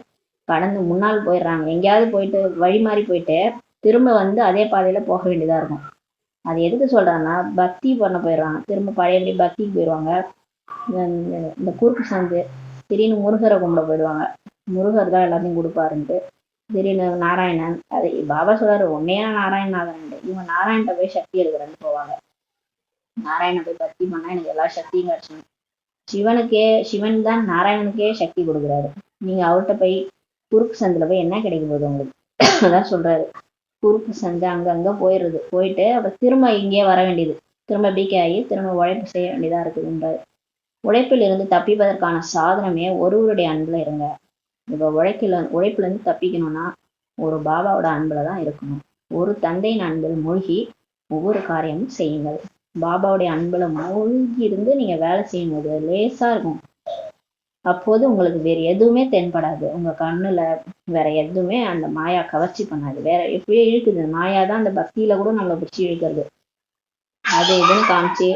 கடந்து முன்னால் போயிடுறாங்க. எங்கேயாவது போயிட்டு வழி மாறி போயிட்டு திரும்ப அதே பாதையில போக வேண்டியதா இருக்கும். அது எதுக்கு சொல்றாங்கன்னா, பக்தி பண்ண போயிடுறாங்க, திரும்ப பழையபடி பக்திக்கு போயிடுவாங்க. இந்த குறுக்கு சந்து திடீர்னு முருகரை கும்பிட போயிடுவாங்க, முருகர் தான் எல்லாத்தையும் கொடுப்பாருன்ட்டு. திடீர்னு நாராயணன், அது பாபா சொல்றாரு, உன்னையா நாராயணநாதன், இவங்க நாராயண்கிட்ட போய் சக்தி எடுக்கிறேன்னு போவாங்க. நாராயண போய் பக்தி பண்ணா எனக்கு எல்லா சக்தியும் கிடைச்சணும். சிவன் தான் நாராயணனுக்கே சக்தி கொடுக்குறாரு. நீங்க அவர்கிட்ட போய் குறுக்கு சந்துல போய் என்ன கிடைக்க போகுது உங்களுக்கு? அதான் சொல்றாரு, குறுக்கு சந்து அங்கங்க போயிட்டு அப்புறம் திரும்ப இங்கே வர வேண்டியது, திரும்ப பிகே ஆகி திரும்ப உழைப்பு செய்ய வேண்டியதா இருக்குதுன்றாரு. உழைப்பில் இருந்து தப்பிப்பதற்கான சாதனமே ஒருவருடைய அன்புல இருங்க. இப்போ உழைப்புல இருந்து தப்பிக்கணும்னா ஒரு பாபாவோட அன்புலதான் இருக்கணும். ஒரு தந்தையின் அன்பில் மூழ்கி ஒவ்வொரு காரியமும் செய்யுங்கள். பாபாவுடைய அன்புல மூழ்கி இருந்து நீங்க வேலை செய்யும் போது லேசா இருக்கும். அப்போது உங்களுக்கு வேற எதுவுமே தென்படாது. உங்க கண்ணுல வேற எதுவுமே அந்த மாயா கவர்ச்சி பண்ணாது. வேற எப்படியோ இழுக்குது, மாயா தான் அந்த பக்தியில கூட நம்மளை பிடிச்சி இழுக்கிறது. அது இதுன்னு காமிச்சு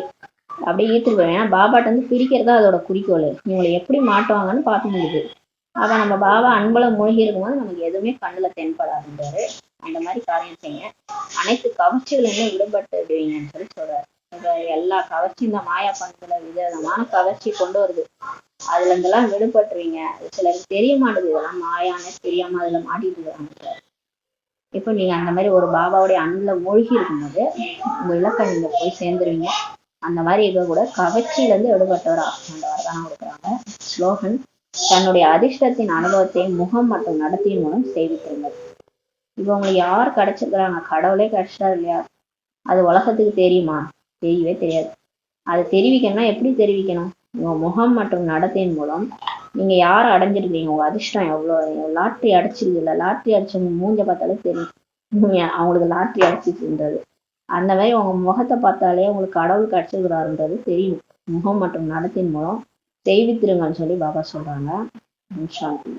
அப்படியே ஈர்த்துட்டு போயிடும். ஏன்னா பாபாட்ட பிரிக்கிறதா அதோட குறிக்கோள். இவங்களை எப்படி மாட்டுவாங்கன்னு பார்க்க முடியுது. அப்ப நம்ம பாபா அன்புல மூழ்கி இருக்கும்போது நமக்கு எதுவுமே கண்ணுல தென்படாதுன்றாரு. அந்த மாதிரி காரியம் செய்யுங்க, அனைத்து கவர்ச்சிகளிலும் விடுபட்டு விடுவீங்கன்னு சொல்றாரு. எல்லா கவர்ச்சி, இந்த மாயா பண்புல விதவிதமான கவர்ச்சி கொண்டு வருது, அதுல இருந்தெல்லாம் விடுபட்டுருவீங்க. சிலருக்கு தெரிய மாட்டேது, இதெல்லாம் மாயானே தெரியாம அதுல மாட்டிட்டு இருக்காங்க. இப்போ நீங்க அந்த மாதிரி ஒரு பாபாவுடைய அன்புல மூழ்கி இருக்கும்போது உங்க இலக்கை நீங்க போய் சேர்ந்துருவீங்க. அந்த மாதிரி இருக்க கூட கவர்ச்சியில இருந்து விடுபட்டவர் வரதானம் கொடுக்குறாங்க. ஸ்லோகன், தன்னுடைய அதிர்ஷ்டத்தின் அனுபவத்தை முகம் மற்றும் நடத்தையின் மூலம் செய்வித்திருங்கள். இப்போ உங்களுக்கு யார் கிடைச்சிருக்கிறாங்க? கடவுளே கிடைச்சிட்டாரு இல்லையா? அது உலகத்துக்கு தெரியுமா? தெரியவே தெரியாது. அதை தெரிவிக்கணும்னா எப்படி தெரிவிக்கணும்? உங்க முகம் மற்றும் நடத்தையின் மூலம் நீங்க யாரை அடைஞ்சிருக்கீங்க, உங்க அதிர்ஷ்டம் எவ்வளவு. லாட்ரி அடிச்சிருக்கு இல்ல, லாட்ரி அடிச்சவங்க மூஞ்ச பார்த்தாலே தெரியும் அவங்களுக்கு லாட்ரி அடிச்சிருக்குன்றது. அந்த மாதிரி உங்க முகத்தை பார்த்தாலே உங்களுக்கு கடவுள் கிடைச்சிருக்கிறாருன்றது தெரியும். முகம் மற்றும் நடத்தின் மூலம் செய்வித்திருங்கன்னு சொல்லி பாபா சொல்றாங்க. ஓம் சாந்தி.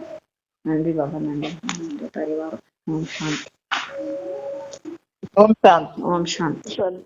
நன்றி பாபா, நன்றி பரிவாரம். ஓம் சாந்தி. ஓம் சாந்தி. ஓம் சாந்தி.